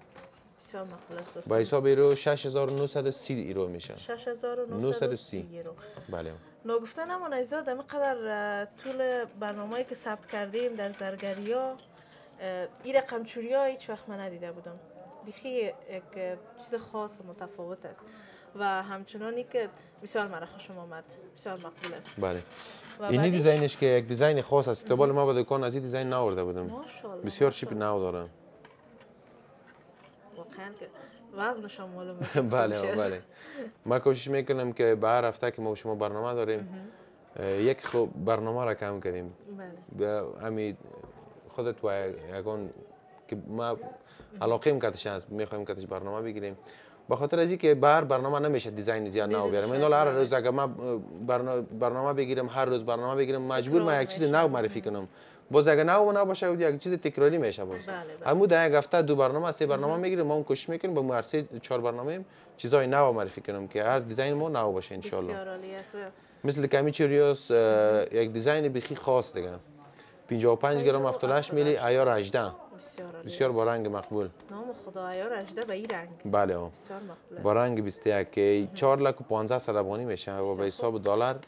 S1: بسیار مقبول است.
S2: به حساب یورو 6930 یورو میشه.
S1: 6930 یورو.
S2: بله.
S1: نگفته نمونه ایزاد همینقدر طول برنامه‌ای که ثبت کردیم در زرگری‌ها این رقم چوری‌ها هیچ وقت من ندیده بودم. بیخی یک چیز خاص متفاوت است و همچنانی که بسیار مرا خوشم آمد. بسیار مقبول است.
S2: بله. اینی دیزاینش که یک دیزاین خاص است. تا بالا ما به دکان از این دیزاین نآورده بودم.
S1: ماشاءالله.
S2: بسیار شیپ نو داره.
S1: واقعا که وزنش هم معلومه.
S2: بله بله. ما کوشش میکنم که به هر هفته که ما شما برنامه داریم یک خب برنامه را کم کردیم. بله. همین خودت و یگان که ما علاقه کاتش هست میخوایم کاتش برنامه بگیریم. به خاطر از اینکه بر برنامه نمیشه دیزاین زیاد نو بیارم. این هر روز اگه ما برنامه بگیرم هر روز برنامه بگیرم مجبور ما یک چیز نو معرفی کنم. باز اگه نو باشه یک چیز تکراری میشه باز. اما در یک هفته 2 برنامه 3 برنامه میگیریم، ما کوشش میکنیم با هر 3 4 برنامه چیزای نو معرفی کنیم که هر دیزاین ما نو باشه ان شاء الله. مثل کمی چوریوس یک دیزاین بخی خاص دیگه. 55 گرم 78 میلی عیار 18. بسیار با رنگ مقبول.
S1: نام خدا عیار 18 به این رنگ.
S2: بله بسیار مقبول. با رنگ 21 که 4 لک و 1500 افغانی میشه و به حساب دلار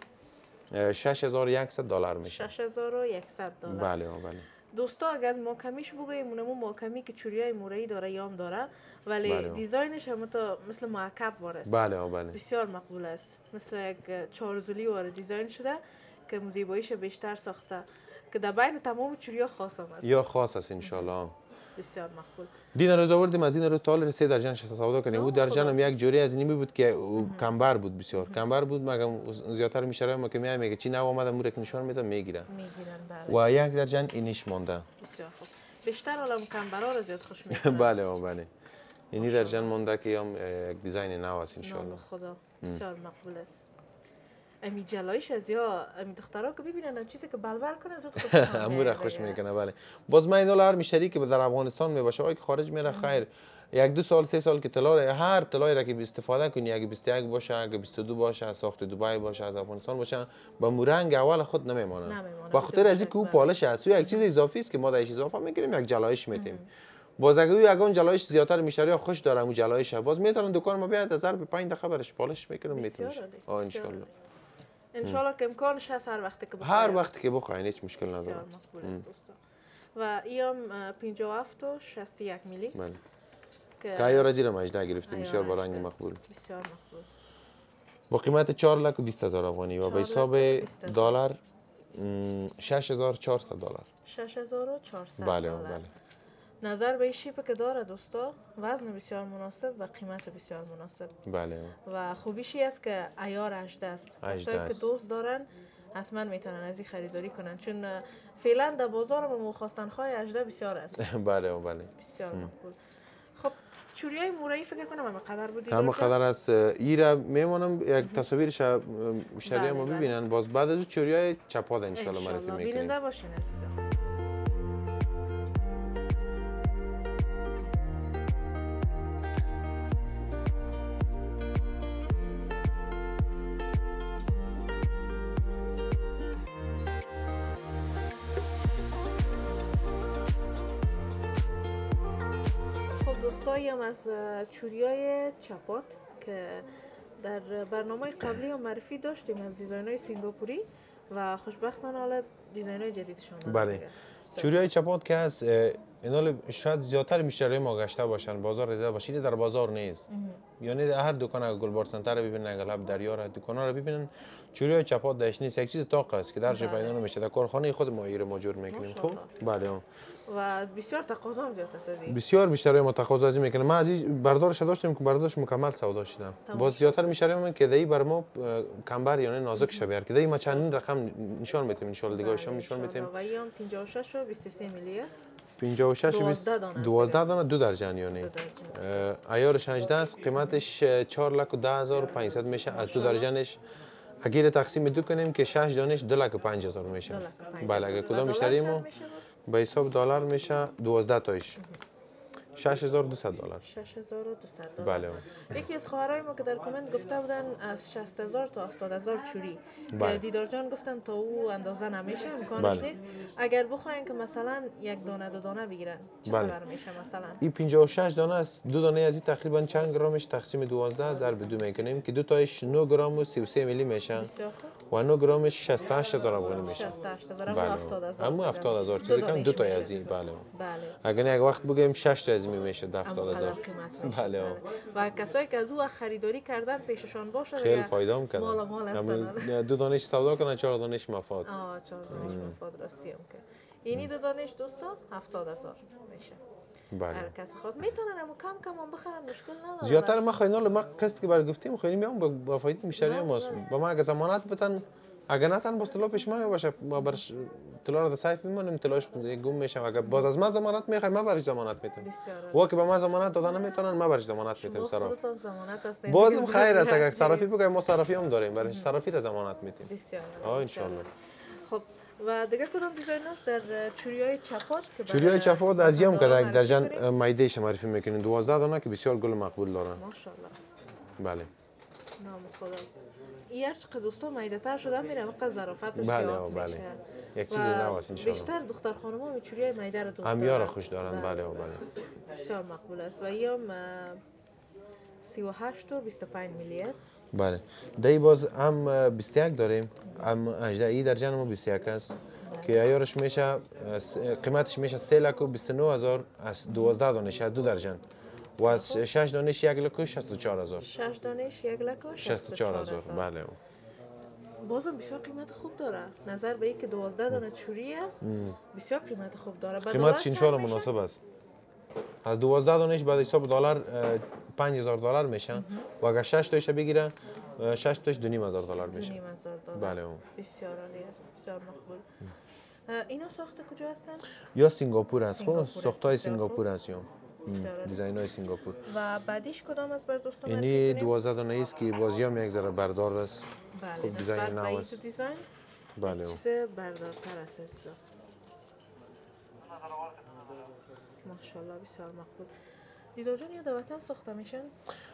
S2: 6100 دلار میشه.
S1: 6100 دلار.
S2: بله بله.
S1: دوستا اگر از ماکمیش بگوییم اونمو ماکمی که چوریای مورایی داره یام داره ولی دیزاینش هم مثل معکب وارست.
S2: بله بله.
S1: بسیار مقبول است. مثل یک چهارزولی وارد دیزاین شده که زیباییش بیشتر ساخته که در بین تمام چوریا خاص هم است.
S2: یا خاص است ان شاء الله.
S1: بسیار مقبول.
S2: دین روز آوردیم از این روز تا 3 درجن سودا کنیم. بود درجن هم یک جوری از اینی بود که کمبر بود بسیار. کمبر بود مگم زیاتر میشره ما که میگه چی نو اومده مورک نشون میده میگیرن. بله. و یک درجن اینیش مونده.
S1: بسیار خوب. بیشتر حالا کمبرا رو زیاد خوش میکنه.
S2: بله بله. اینی درجن مونده که هم یک دیزاین نو است ان شاء الله.
S1: خدا. بسیار مقبول است. امی جلایش از یا امی دخترها که ببینن چیزی که بلبل کنه زود خوش میکنه.
S2: امور خوش میکنه بله. باز من اینا هر مشتری که در افغانستان میباشه که خارج میره خیر 1 2 سال 3 سال که طلا هر طلایی را که استفاده کنی اگه 21 باشه اگه 22 باشه ساخت دبی باشه از افغانستان باشه با مورنگ اول خود نمیمونه. با خاطر از اینکه او پالش است یک چیز اضافی است که ما دایش اضافه میکنیم یک جلایش میتیم. باز اگه اون جلایش زیاتر مشتری خوش داره اون جلایش باز میتونن دکان ما بیاد از به 5 دقیقه برش پالش میکنم میتونه. ان شاء الله.
S1: ان شاء الله که امکانش هست هر وقتی که
S2: بخواید هر وقتی که بخواید هیچ مشکل نداره.
S1: و ایام 57 و 61 میلی.
S2: بله. که ایار زیر 18 گرفتیم بسیار با رنگ مقبول.
S1: بسیار مقبول.
S2: با قیمت 4 لک و 20000 افغانی و به حساب دلار 6400 دلار.
S1: 6400
S2: بله بله.
S1: نظر به شیپ که داره دوستا وزن بسیار مناسب و قیمت بسیار مناسب.
S2: بله.
S1: و خوبیشی است که عیار 18 است. کسایی که دوست دارن حتما میتونن از این خریداری کنن چون فعلا در بازار ما خواستنخواه 18 بسیار است.
S2: بله بله.
S1: بسیار مقبول. خب چوریای مورایی فکر کنم همه قدر بودی.
S2: همه قدر است. ایرا میمونم یک تصاویرش مشتری ما ببینن باز بعد از چوریای چپاد ان شاء الله معرفی میکنیم.
S1: بیننده باشین عزیزان. دوستایی هم از چوریای چپات که در برنامه قبلی هم معرفی داشتیم از دیزاین‌های سینگاپوری و خوشبختانه حالا دیزاین‌های جدیدشون
S2: بله. چوریای چپات که هست اینا شاید زیادتر مشتری ما گشته باشن بازار دیده باشین در بازار نیست. یعنی هر دکان گلبار سنتر رو ببینن اغلب دریا را دکانا رو ببینن چوریای چپات داش نیست یک چیز طاق است که در جای پیدا نمیشه در کارخانه خود ما ایره ماجور میکنیم. خب بله
S1: و بسیار تقاضا زیاد است.
S2: بسیار بیشتر ما تقاضا از این میکنه. ما از این بردارش داشتیم که برداشت مکمل سودا شدم. باز زیادتر مشتری ما که دی بر ما کمبر یعنی نازک شبیه که دی ما چندین رقم نشان میتیم ان شاء الله دیگه شام نشان میتیم.
S1: و ایام 56 و 23 میلی است.
S2: 56 12 دانه 2 درجن یعنی عیارش 18 است قیمتش 4 لک و 10500 میشه از 2 درجنش اگر تقسیم 2 کنیم که 6 دانش 2 لک و 5000 میشه. بله اگه کدام مشتری ما به حساب دلار میشه 12 تاش 6200 دلار.
S1: 6200 دلار.
S2: بله.
S1: یکی از خواهرای ما که در کامنت گفته بودن از 60000 تا 70000 چوری. که دیدار جان گفتن تا او اندازه نمیشه امکانش نیست. اگر بخواین که مثلا یک دانه دو دانه بگیرن چقدر میشه مثلا؟ این
S2: 56 دانه است. 2 دانه از این تقریبا چند گرمش تقسیم 12 ضرب 2 میکنیم که 2 تاش 9 گرم و 33 میلی میشه. و 9 گرمش 68000 افغانی میشه.
S1: 68000 اما 70000.
S2: اما 70000 چیزی کم 2 تا از این بله. اگر یک وقت بگیم 6 تا از این میشه 70000. بله.
S1: و کسایی که از او خریداری کردن پیششان باشه
S2: خیلی فایده هم کردن.
S1: مال هستن.
S2: 2 دانش سودا کنن 4 دانش مفاد.
S1: 4 دانش مفاد راستی هم که. اینی 2 دانش دوستا 70000 میشه.
S2: بله.
S1: هر کس خواست میتونن اما کم کم هم بخرن مشکل نداره.
S2: زیادتر ما خیلی ما قسط که بر گفتیم خیلی میام با فایده مشتری ماست. با ما اگه ضمانت بدن اگر نتن باز طلا پیش ما باشه ما برش طلا رو در سایف میمونیم طلاش گم میشه اگر باز از ما ضمانت میخوای ما برش ضمانت میتونم و که به ما ضمانت دادن نمیتونن ما برش ضمانت میتونم صراف بازم خیر است اگر صرافی بگه ما صرافی هم داریم برش صرافی را ضمانت میتیم
S1: بسیار
S2: ان شاء الله.
S1: خب و دیگه کدام دیزاین است در چوریای چپات که
S2: چوریای چفاد از یام که
S1: وطنداران
S2: در
S1: معرفی کنیم؟
S2: جن معدهش معرفی میکنین 12 دانه که بسیار گل مقبول دارن.
S1: ماشاءالله.
S2: بله.
S1: نام خدا. این هر چقدر دوستا میده تر شده میره وقت ظرافتش
S2: بله
S1: زیاد
S2: بله.
S1: میشه.
S2: یک چیز نو است ان شاء الله.
S1: بیشتر دختر خانم‌ها می چوریای میده رو دوست دارن.
S2: همیار خوش دارن. بله بله.
S1: بسیار مقبول است و ایام 38 و 25 میلی است.
S2: بله. دی باز هم 21 داریم. هم 18 ای در جن ما 21 است. که ایارش میشه قیمتش میشه 3 لک و 29000 از 12 دانه 2 درجن و از 6 دانش 1 لک و 64000.
S1: 6 دانش 1 لک و
S2: 64000. بله.
S1: بازم بسیار قیمت خوب داره. نظر به اینکه 12 دانه چوری است بسیار قیمت خوب داره.
S2: قیمتش ان شاء الله مناسب است. از 12 دانش بعد حساب دلار $5000 میشه و اگر 6 تاش بگیره 6 تاش $2500 میشه.
S1: $2500.
S2: بله.
S1: بسیار عالی است. بسیار مقبول. اینا ساخته کجا هستن؟
S2: یا سنگاپور است. خب
S1: سنگاپور
S2: ساختای
S1: است.
S2: سنگاپور است یا
S1: بسیار
S2: دیزاین های سنگاپور.
S1: و بعدیش کدام از بر دوستان
S2: اینی 12 دانه است که بازی هم یک ذره بردار است.
S1: بله.
S2: خوب دیزاین نو
S1: این
S2: است.
S1: دیزاین
S2: بله.
S1: چیز بردارتر است عزیزان. ماشاءالله بسیار مقبول. دیدار جان یا در وطن ساخته میشن؟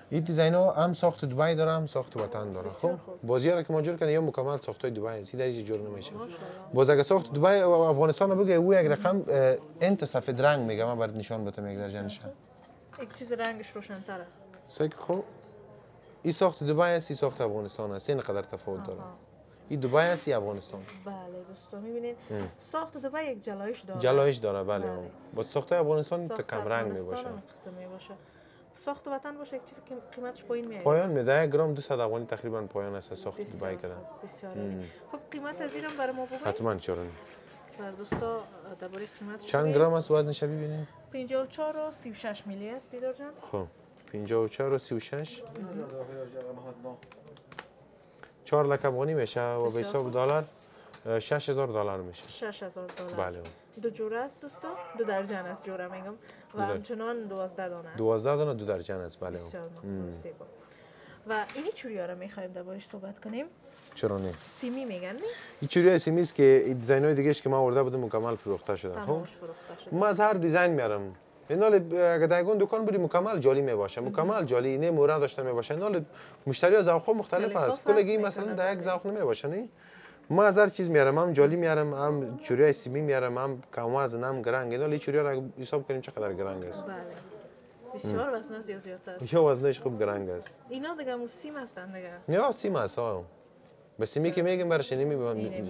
S2: این دیزاین ها هم ساخت دبی داره هم ساخت وطن داره.
S1: بسیار
S2: خب
S1: خوب.
S2: بازی را که ما جور کنیم یا مکمل ساخت های دبی است. در اینجا جور نمیشه.
S1: ماشاءالله.
S2: باز اگه ساخت دبی و افغانستان بگه او یک رقم انت سفید رنگ میگه من برات نشان بدم یک درجنش.
S1: یک چیز رنگش روشن‌تر است.
S2: سگ خب این ساخت دبی است این ساخت افغانستان است. این قدر تفاوت داره. این دبی است این افغانستان.
S1: بله دوستان می‌بینید ساخت دبی یک جلایش داره.
S2: جلایش داره بله.
S1: بله.
S2: با ساخت افغانستان
S1: ساخت
S2: کم رنگ
S1: افغانستان
S2: میباشه.
S1: هم قسم میباشه. ساخت وطن باشه یک چیزی که قیمتش پایین میاد.
S2: پایان میده 1 گرم 200 افغانی تقریبا پایان است ساخت دبی
S1: بسیار
S2: کده.
S1: خوب، بسیار عالی. خب قیمت از اینم برای ما بگوید.
S2: حتما چرون.
S1: بر دوستا درباره قیمتش
S2: چند گرم است وزنش ببینید؟
S1: 54 و 36 میلی است دیدار جان.
S2: خب 54 و 36 4 لک افغانی میشه و به حساب دلار $6000 میشه.
S1: $6000.
S2: بله.
S1: دو جوره است دوستا؟ دو درجن است جوره میگم و همچنان 12 دانه است.
S2: 12 دانه 2 درجن است بله.
S1: بسیار مقبول زیبا. و اینی چوریا را میخوایم دربارش صحبت کنیم.
S2: چرا نه؟
S1: سیمی میگن نه؟
S2: این چوری سیمی است که دیزاین های دیگه‌اش که ما آورده بودم مکمل فروخته شده. خب
S1: تمامش فروخته شده.
S2: ما از هر دیزاین میارم. اینال اگه دایگون دکان بودی مکمل جالی میباشه مکمل جالی نه مورد داشته میباشه اینال مشتری ها ذوق مختلف است کلگی مثلا در یک ذوق نمیباشه نه ما از هر چیز میارم هم جالی میارم هم چوری سیمی میارم هم کموازن هم گرنگ اینال چوری را حساب کنیم چقدر گرنگ است.
S1: بله. بسیار وزن زیادتر است.
S2: یا وزنش خوب گرنگ است.
S1: اینا دیگه سیم هستند دیگه.
S2: یا سیم است ها. به سیمی که میگم برش نمی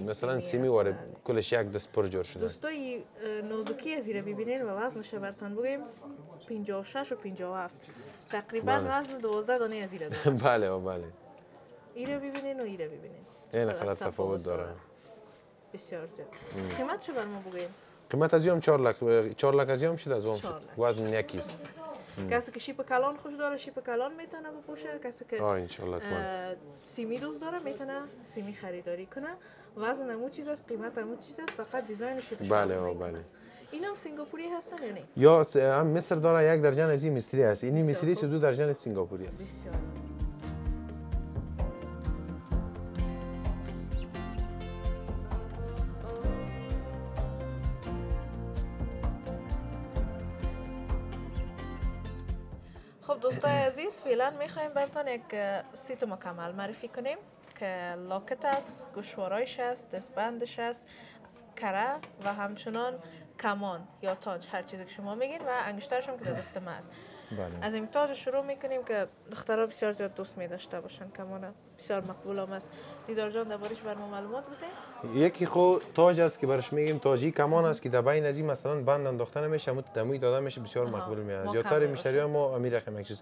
S2: مثلا سیمی وارد کلش یک دست پر جور شده.
S1: دوستای نازکی از زیر ببینین و وزنش براتون بگیم 56 و 57 تقریبا وزن 12 دانه از زیر داره.
S2: بله بله.
S1: ایره ببینین و ایره ببینین.
S2: این قدر تفاوت داره.
S1: بسیار زیاد. قیمت چه بر ما بگیم؟
S2: قیمت از یوم 4 لک 4 لک از یوم شد از وام شد. وزن یکیست.
S1: کسی که شیپ کلان خوش داره شیپ کلان میتونه بپوشه کسی که
S2: ان شاء الله
S1: سیمی دوست داره میتونه سیمی خریداری کنه وزن همون چیز است قیمت همون چیز است فقط دیزاینش
S2: بله بله
S1: اینا هم سنگاپوری هستن یا نه
S2: یا هم مصر داره 1 درجن از این مصری است اینی مصری است 2 درجن سنگاپوری است
S1: بسیار خب دوستای عزیز فعلا میخوایم براتون یک سیت مکمل معرفی کنیم که لاکت است، گوشوارایش است، دستبندش است، کره و همچنان کمان یا تاج هر چیزی که شما میگین و انگشترش هم که در دست ما است.
S2: بله.
S1: از این تاج شروع میکنیم که دخترها بسیار زیاد دوست می داشته باشن کمان بسیار مقبول هم است. دیدار جان دربارش بر ما معلومات بده؟
S2: یکی خو تاج است که برش میگیم تاجی کمان است که در بین از این مثلا بند انداخته نمیشه مت دموی داده میشه بسیار مقبول میاد. زیادتر مشتری ما امیر رقم یک چیز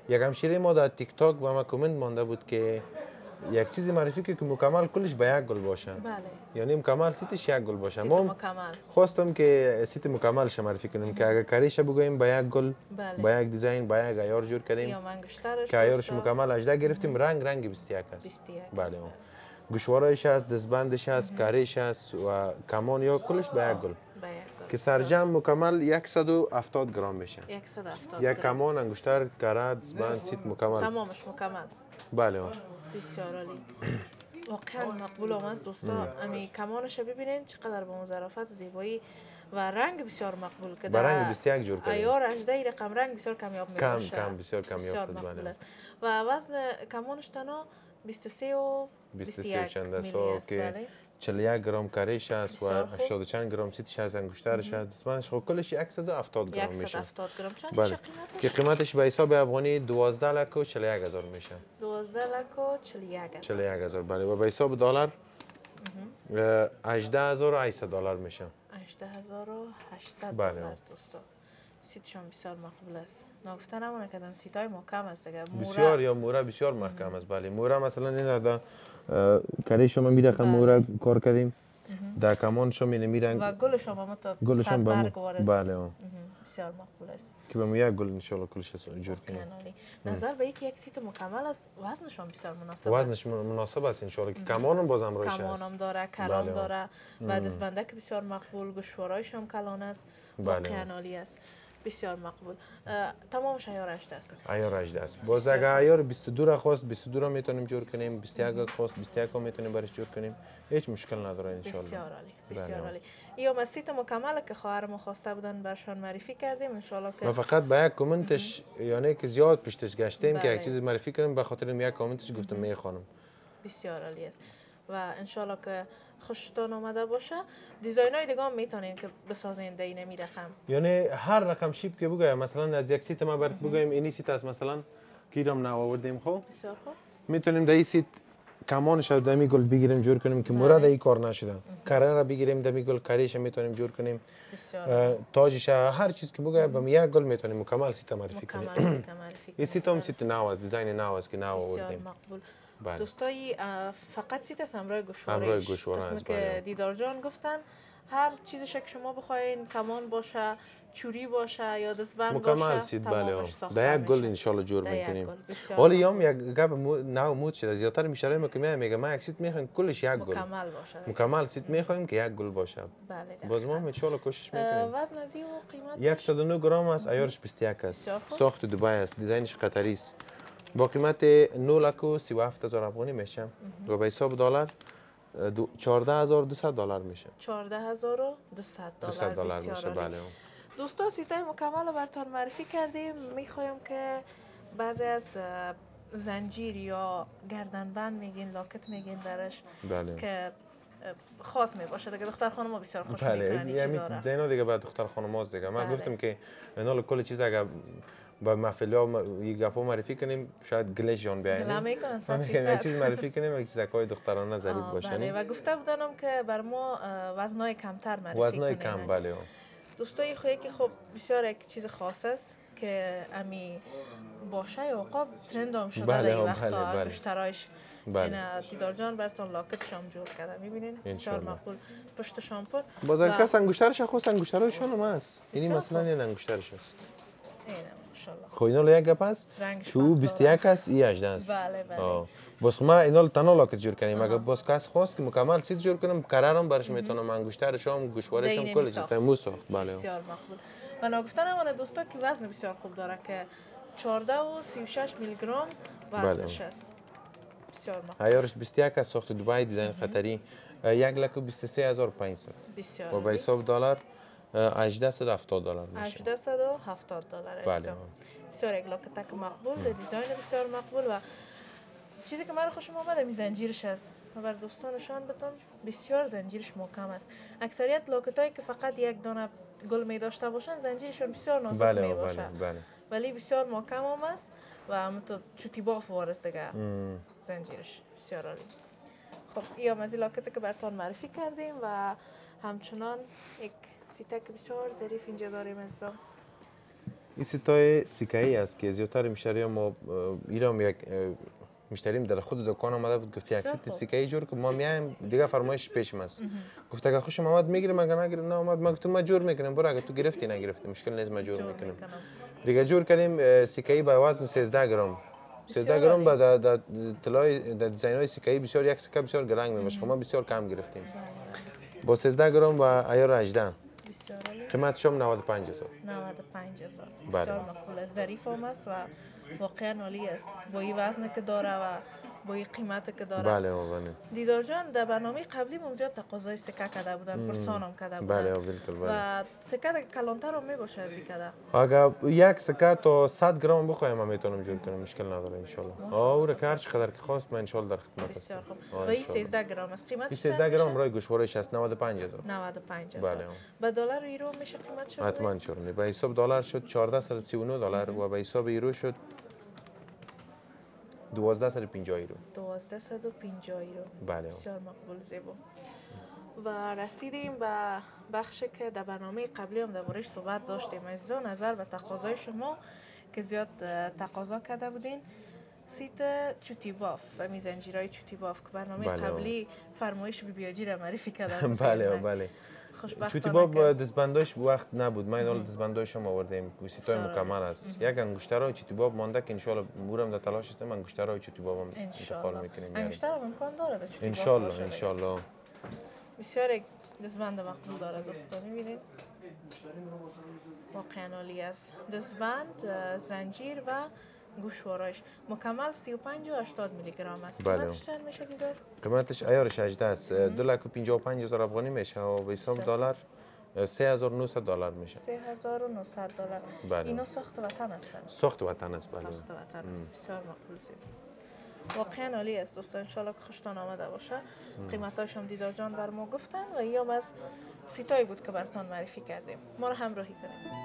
S2: یک همشیره ما در تیک تاک با ما کامنت مانده بود که یک چیزی معرفی که مکمل کلش به یک گل باشه.
S1: بله.
S2: یعنی مکمل سیتش یک گل باشه.
S1: سیت مکمل.
S2: خواستم که سیت مکمل ش معرفی کنیم که اگر کاریش بگوییم به یک گل
S1: بله.
S2: با یک دیزاین با یک عیار جور کردیم.
S1: یا انگشترش
S2: که عیارش مکمل 18 گرفتیم رنگ 21 است. بله. گوشوارایش است، دستبندش است، کاریش است و کمان یا کلش به یک گل. که سرجم مکمل 170 گرم میشه.
S1: 170
S2: یک کمان انگشتر کارد دستبند سیت مکمل.
S1: تمامش مکمل.
S2: بله.
S1: بسیار عالی. واقعا مقبول آمد دوستا. امی کمانش ببینین چقدر با ظرافت زیبایی و رنگ بسیار مقبول که
S2: با رنگ 21 جور کردیم.
S1: ایار 18 رقم رنگ بسیار کمیاب می باشه.
S2: بسیار کمیاب است.
S1: بله. و وزن کمانش تنها 23 و 21
S2: چند است
S1: که
S2: 41 گرم کاریش است و 80 چند گرم سیتش از انگشترش است. دستمندش خب کلش 170 گرم میشه.
S1: 170 گرم. چند
S2: بله.
S1: میشه قیمتش؟
S2: که قیمتش به حساب افغانی 12,41,000 میشه.
S1: 12,41,000.
S2: بله. و به حساب دلار 18,800 دلار میشه.
S1: 18,800
S2: بله.
S1: دلار دوستا. سیتشون بسیار مقبول است. نگفتن همونه که سیتای محکم است دیگه.
S2: بسیار یا موره بسیار محکم است. بله. موره مثلا این دا کاری شما میره موره کار کردیم. در کمان شما میرن
S1: و گلش هم تو صد برگ وارد.
S2: بله.
S1: بسیار مقبول است.
S2: که به یک گل ان شاء الله کلش جور کنیم.
S1: نظر به یک سیت مکمل است. وزنش هم بسیار مناسب است.
S2: وزنش مناسب است ان شاء الله. کمانم بازم روش است.
S1: کمانم داره، کلام داره و دستبندک بسیار مقبول، گوشوارایش هم کلان است. واقعا عالی است. بسیار مقبول. تمامش عیار 18 است.
S2: عیار 18 است. باز اگه عیار 22 را خواست 22 را میتونیم جور کنیم، 21 خواست 21 را میتونیم برش جور کنیم. هیچ مشکل نداره ان شاء الله.
S1: بسیار عالی. بسیار عالی. یا مسیت مکمل که خواهرم خواسته بودن برشان معرفی کردیم ان شاء الله که
S2: ما فقط به یک کامنتش یعنی که زیاد پشتش گشتیم که یک چیز معرفی کنیم به خاطر یک کامنتش گفتم میخوانم.
S1: بسیار عالی است. و ان شاء الله که خوشتون آمده باشه. دیزاینای دیگه هم میتونین که بسازین در این رقم.
S2: یعنی هر رقم شیپ که بگویم مثلا از یک سیت ما برات بگویم اینی سیت است مثلا کیرم نو آوردیم خب
S1: بسیار خوب.
S2: میتونیم در این سیت کمانش از دمی گل بگیریم جور کنیم که مراد این کار نشده. کره را بگیریم دمی گل کاریش میتونیم جور کنیم. تاجش هر چیز که بگویم با یک گل میتونیم مکمل سیت معرفی کنیم. این سیت هم سیت نو است، دیزاین نو است که نو آوردیم.
S1: مقبول.
S2: بله.
S1: دوستای فقط سیت است همراه گوشواره.
S2: همراه گوشواره است.
S1: که دیدار جان گفتن هر چیزش که شما بخواین کمان باشه، چوری باشه یا دستبند باشه
S2: مکمل سیت بله. در یک گل ان شاء الله جور میکنیم. ولی هم یک گپ نو مود شده زیاتر میشاره میگه ما یک سیت میخوایم کلش یک گل
S1: مکمل باشه.
S2: مکمل سیت میخوایم که یک گل باشه.
S1: بله.
S2: باز ما ان شاء الله کوشش میکنیم.
S1: وزن ازی و قیمت
S2: 109 گرم است، عیارش 21 است. ساخت دبی است، دیزاینش قطری است. با قیمت 9,37,000 افغانی میشه و به حساب دلار 14,200 دلار میشه.
S1: 14,200
S2: دلار میشه بله.
S1: دوستا سیتای مکمل براتون معرفی کردیم. میخوایم که بعضی از زنجیر یا گردنبند میگین لاکت میگین درش
S2: بله.
S1: که خاص می باشه دیگه دختر خانم بسیار خوش
S2: بله.
S1: میکنن
S2: یعنی زینا دیگه بعد دختر خانم هاست دیگه. من گفتم که اینا کل چیز اگه با محفل‌ها یک گپا معرفی کنیم شاید گلش جان بیاین.
S1: گله میکنن
S2: یک چیز معرفی کنیم یک چیزای دخترانه ظریف باشه.
S1: بله. و گفته بودنم که بر ما وزنای کمتر معرفی کنیم.
S2: وزنای کم بله.
S1: دوستای خویی که خب بسیار یک چیز خاص است که امی باشه یا عقاب ترند هم شده در این وقتا انگشترایش. این دیدار جان براتون لاکت شام جور کرده میبینین بسیار مقبول پشت شامپور.
S2: باز کس انگشترش خواست انگشترایشون هم هست. اینی مثلا این انگشترش است. خب اینا یک گپ است که او 21 است ای 18 است.
S1: بله بله.
S2: باز ما اینا تنها لاکت جور کنیم. اگه باز کس خواست که مکمل سیت جور کنیم قرارم برش میتونم انگشترش هم گوشوارش هم کل چیز تموم ساخت. بله.
S1: بسیار مقبول. و نگفتن همون دوستا که وزن بسیار خوب داره که 14 و 36 میلی گرم وزنش است. بسیار مقبول.
S2: عیارش 21 است، ساخت دبی، دیزاین قطری. 1,23,500.
S1: بسیار.
S2: و به حساب دلار 1870 دلار میشه.
S1: 1870 دلار.
S2: بله.
S1: بسیار یک لاکتک مقبول، دیزاین بسیار مقبول و چیزی که من خوشم آمده می زنجیرش است. و بر دوستانشان بتون بسیار زنجیرش محکم است. اکثریت لاکتایی که فقط یک دانه گل می داشته باشن زنجیرشون بسیار نازک می باشه.
S2: بله.
S1: ولی بسیار محکم هم است و همونطور چوتی باف وارست دیگه زنجیرش بسیار عالی. خب این از لاکتی که براتون معرفی کردیم و همچنان یک سیتک بسیار ظریف اینجا داریم از
S2: این سیتای سیکایی است که زیادتر مشتری ما ایران یک مشتریم در خود دکان آمده بود گفت یک سیت سیکایی جور که ما میایم دیگه فرمایش پیشم است. گفت اگه خوشم آمد میگیریم اگه نگیریم نه آمد ما گفتم ما جور میکنیم برو اگه تو گرفتی نگرفتی مشکل نیست ما جور میکنیم. دیگه جور کردیم سیکایی با وزن 13 گرم. 13 گرم با در طلای در دیزاین‌های سیکایی بسیار یک سیکه بسیار گرنگ میشه. ما بسیار کم گرفتیم. با 13 گرم و عیار 18. قیمتش هم 95,000.
S1: 95,000. بسیار مقبول است، ظریف هم است و واقعا عالی است. با این وزن که داره و با این قیمت که داره.
S2: بله بله.
S1: دیدار جان در برنامه قبلی اونجا تقاضای سکه کرده بودن، پرسانم کرده بودن.
S2: بله بالکل بله.
S1: و سکه دیگه کلانتر هم میباشه از این کده.
S2: اگر یک سکه تا 100 گرم بخوایم من میتونم جور کنم، مشکل نداره ان شاء الله. او هر چقدر که خواست من ان شاء الله در خدمت هستم.
S1: بسیار خوب. و این 13 گرم است. قیمتش
S2: 13 گرم برای گوشوارش است 95000.
S1: 95000.
S2: بله.
S1: به دلار و یورو میشه قیمتش؟
S2: حتما چرا به حساب دلار شد 1439 دلار و به حساب یورو شد 1250 یورو.
S1: 1250 یورو.
S2: بله.
S1: بسیار مقبول زیبا. و رسیدیم به بخشی که در برنامه قبلی هم درباره‌اش صحبت داشتیم. عزیزان نظر به تقاضای شما که زیاد تقاضا کرده بودین سیت چوتی باف و میزنجیرای چوتی باف که برنامه قبلی فرمایش بیبیاجی را معرفی کرده بود.
S2: بله بله. چوتی باف دستبنداش وقت نبود، ما این دستبنداش هم آوردیم گوشتای مکمل است. یک انگشترای چوتی باف مانده که ان شاء الله مورم در تلاش هستیم انگشترای چوتی باف هم انتقال میکنیم.
S1: انگشتر هم امکان داره به چوتی باف؟
S2: ان شاء الله.
S1: بسیار یک دستبند مقبول داره دوستان، می‌بینید واقعا عالی است. دستبند، زنجیر و گوشوارش مکمل 35 و 80 میلی گرم است. قیمتش چند میشه دیدار؟
S2: قیمتش عیارش 18 است. 2,55,000 افغانی میشه و به حساب دلار 3900 دلار میشه.
S1: 3900 دلار.
S2: بله.
S1: اینا ساخت وطن هستند.
S2: ساخت وطن است بله.
S1: ساخت وطن است. بسیار مقبول است. واقعا عالی است دوستان، ان شاء الله که خوشتان آمده باشه. قیمتاش هم دیدار جان بر ما گفتن و ایام از سیتایی بود که براتون معرفی کردیم. ما رو همراهی کنید.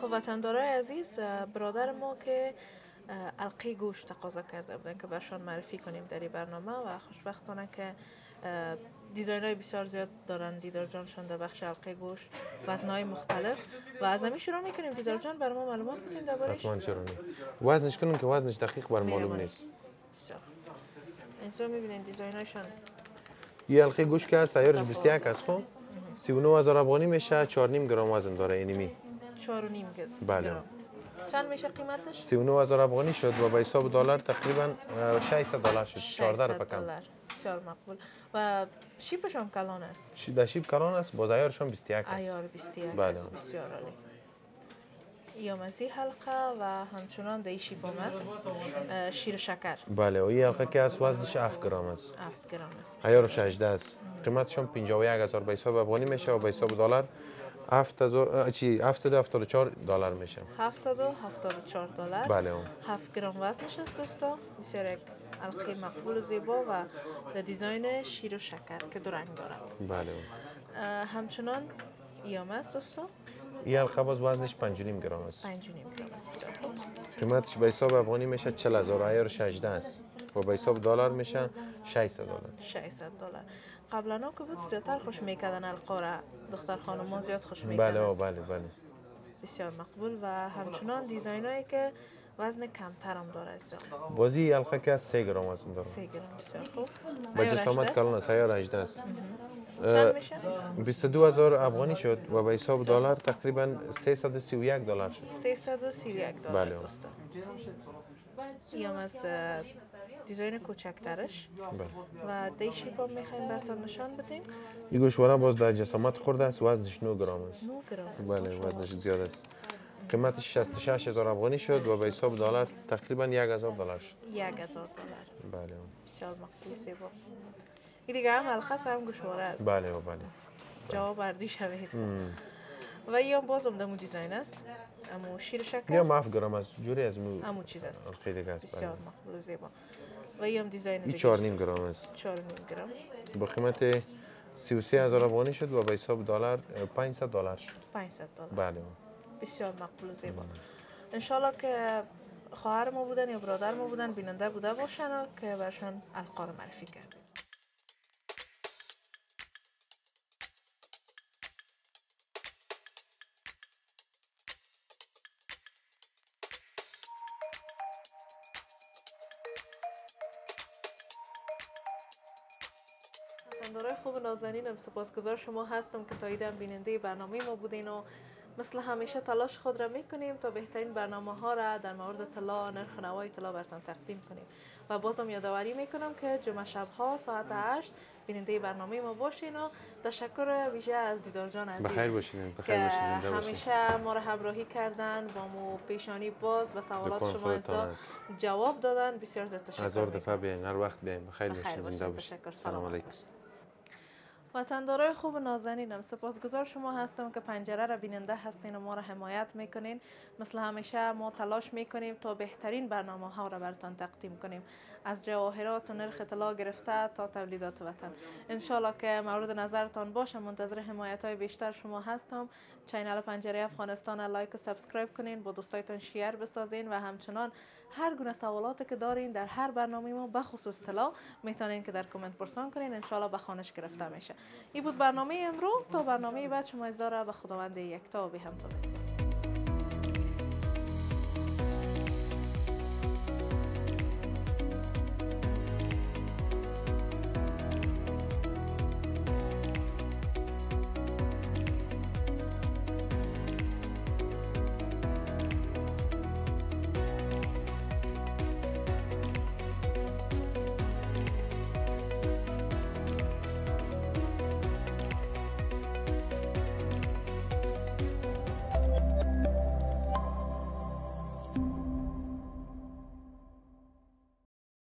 S1: خب وطندارای عزیز، برادر ما که حلقه گوشت تقاضا کرده بودن که برشان معرفی کنیم در این برنامه و خوشبختانه که دیزاین‌های بسیار زیاد دارن دیدار جانشان در بخش حلقه گوشت، وزن‌های مختلف و از همین شروع می‌کنیم. دیدار جان برای ما معلومات بدین درباره‌اش.
S2: حتما چرا نه. وزنش کنیم که وزنش دقیق بر معلوم نیست.
S1: بسیار. اینجا می‌بینید دیزاین‌هاشون.
S2: این حلقه گوشت که است عیارش 21 است. خب 39000 افغانی میشه، 4.5 گرم وزن داره اینمی.
S1: 4.5 گرم.
S2: بله.
S1: چند میشه قیمتش؟
S2: 39000 افغانی شد و به حساب دلار تقریبا 600 دلار شد. 14 روپیه کم.
S1: بسیار مقبول. و شیپش هم کلان است.
S2: در شیپ کلان است، باز عیارش هم 21 است.
S1: عیار 21
S2: بله.
S1: است. بسیار عالی. یامزی حلقه و همچنان در شیپ هم است شیر شکر.
S2: بله و این حلقه که است وزنش 7 گرم است.
S1: 7 گرم است.
S2: عیارش 18 است. قیمتش هم 51000 به حساب افغانی میشه و به حساب دلار 774 دلار میشه.
S1: 774 دلار.
S2: بله.
S1: 7 گرم وزنش است دوستا. بسیار یک حلقه مقبول و زیبا و در دیزاین شیر و شکر که دو رنگ داره.
S2: بله.
S1: همچنان ایام است دوستا.
S2: این حلقه باز وزنش 5.5 گرم است.
S1: 5.5 گرم است. بسیار خوب.
S2: قیمتش به حساب افغانی میشه 40000 عیارش 18 است و به حساب دلار میشه 600 دلار.
S1: 600 دلار. قبلا که بود زیادتر خوش میکردن حلقه را، دختر خانوما زیاد خوش میکردن.
S2: بله.
S1: بسیار مقبول و همچنان دیزاینایی که وزن کمتر هم داره است.
S2: بازی حلقه که 3 گرم وزن داره.
S1: 3 گرم بسیار خوب.
S2: با جسامت کلان است، عیار 18 است.
S1: چند میشه؟
S2: 22000 افغانی شد و به حساب دلار تقریبا 331 دلار شد.
S1: 331 دلار.
S2: بله.
S1: دوستا. ایام از دیزاین کوچکترش و دی شیپ هم میخوایم براتون نشان بدیم.
S2: این گوشواره باز در جسامت خورده است، وزنش 9 گرم است.
S1: 9 گرم.
S2: بله وزنش زیاد است. قیمتش 66000 افغانی شد و به حساب دلار تقریبا 1000 دلار شد.
S1: 1000 دلار.
S2: بله.
S1: بسیار مقبول زیبا. این دیگه هم حلقه هم گوشواره است.
S2: بله.
S1: جواب بردی شوید. و این هم باز هم دیزاین است. امو شیر شکر.
S2: یا 7 گرم است. جوری از
S1: امو چیز است.
S2: خیلی دیگه است.
S1: بسیار مقبول زیبا. و این هم دیزاین
S2: دیگه. 4.5 گرم است.
S1: 4.5 گرم.
S2: با قیمت 33,000 افغانی شد و به حساب دلار $500 شد.
S1: 500 دلار.
S2: بله.
S1: بسیار مقبول و زیبا. انشالله که خواهر ما بودن یا برادر ما بودن بیننده بوده باشن و که برشان القا رو معرفی کردیم. پسندارای خوب نازنینم، سپاسگزار شما هستم که تا ایدم بیننده برنامه ما بودین و مثل همیشه تلاش خود را میکنیم تا بهترین برنامه ها را در مورد طلا، نرخ نوای طلا براتون تقدیم کنیم و بازم یادآوری میکنم که جمعه شب ها ساعت 8 بیننده برنامه ما باشین و تشکر ویژه از دیدار جان عزیز
S2: بخیر باشین،
S1: که همیشه ما را همراهی کردن با مو پیشانی باز و سوالات شما جواب دادن. بسیار زیاد تشکر.
S2: هزار دفعه بیاین، هر وقت بیاین. بخیر باشین، زنده باشین.
S1: سلام علیکم. وطندارای خوب نازنینم، سپاسگزار شما هستم که پنجره را بیننده هستین و ما را حمایت میکنین. مثل همیشه ما تلاش میکنیم تا بهترین برنامه ها را براتون تقدیم کنیم، از جواهرات و نرخ طلا گرفته تا تولیدات وطن. انشالله که مورد نظرتان باشه. منتظر حمایت های بیشتر شما هستم. چینل پنجره افغانستان لایک و سابسکرایب کنین، با دوستایتان شیر بسازین و همچنان هر گونه سوالاتی که دارین در هر برنامه ما بخصوص طلا میتونین که در کامنت پرسان کنین، انشالله به خوانش گرفته میشه. این بود برنامه امروز. تا برنامه بعد شما ایزا را به خداوند یکتا و به هم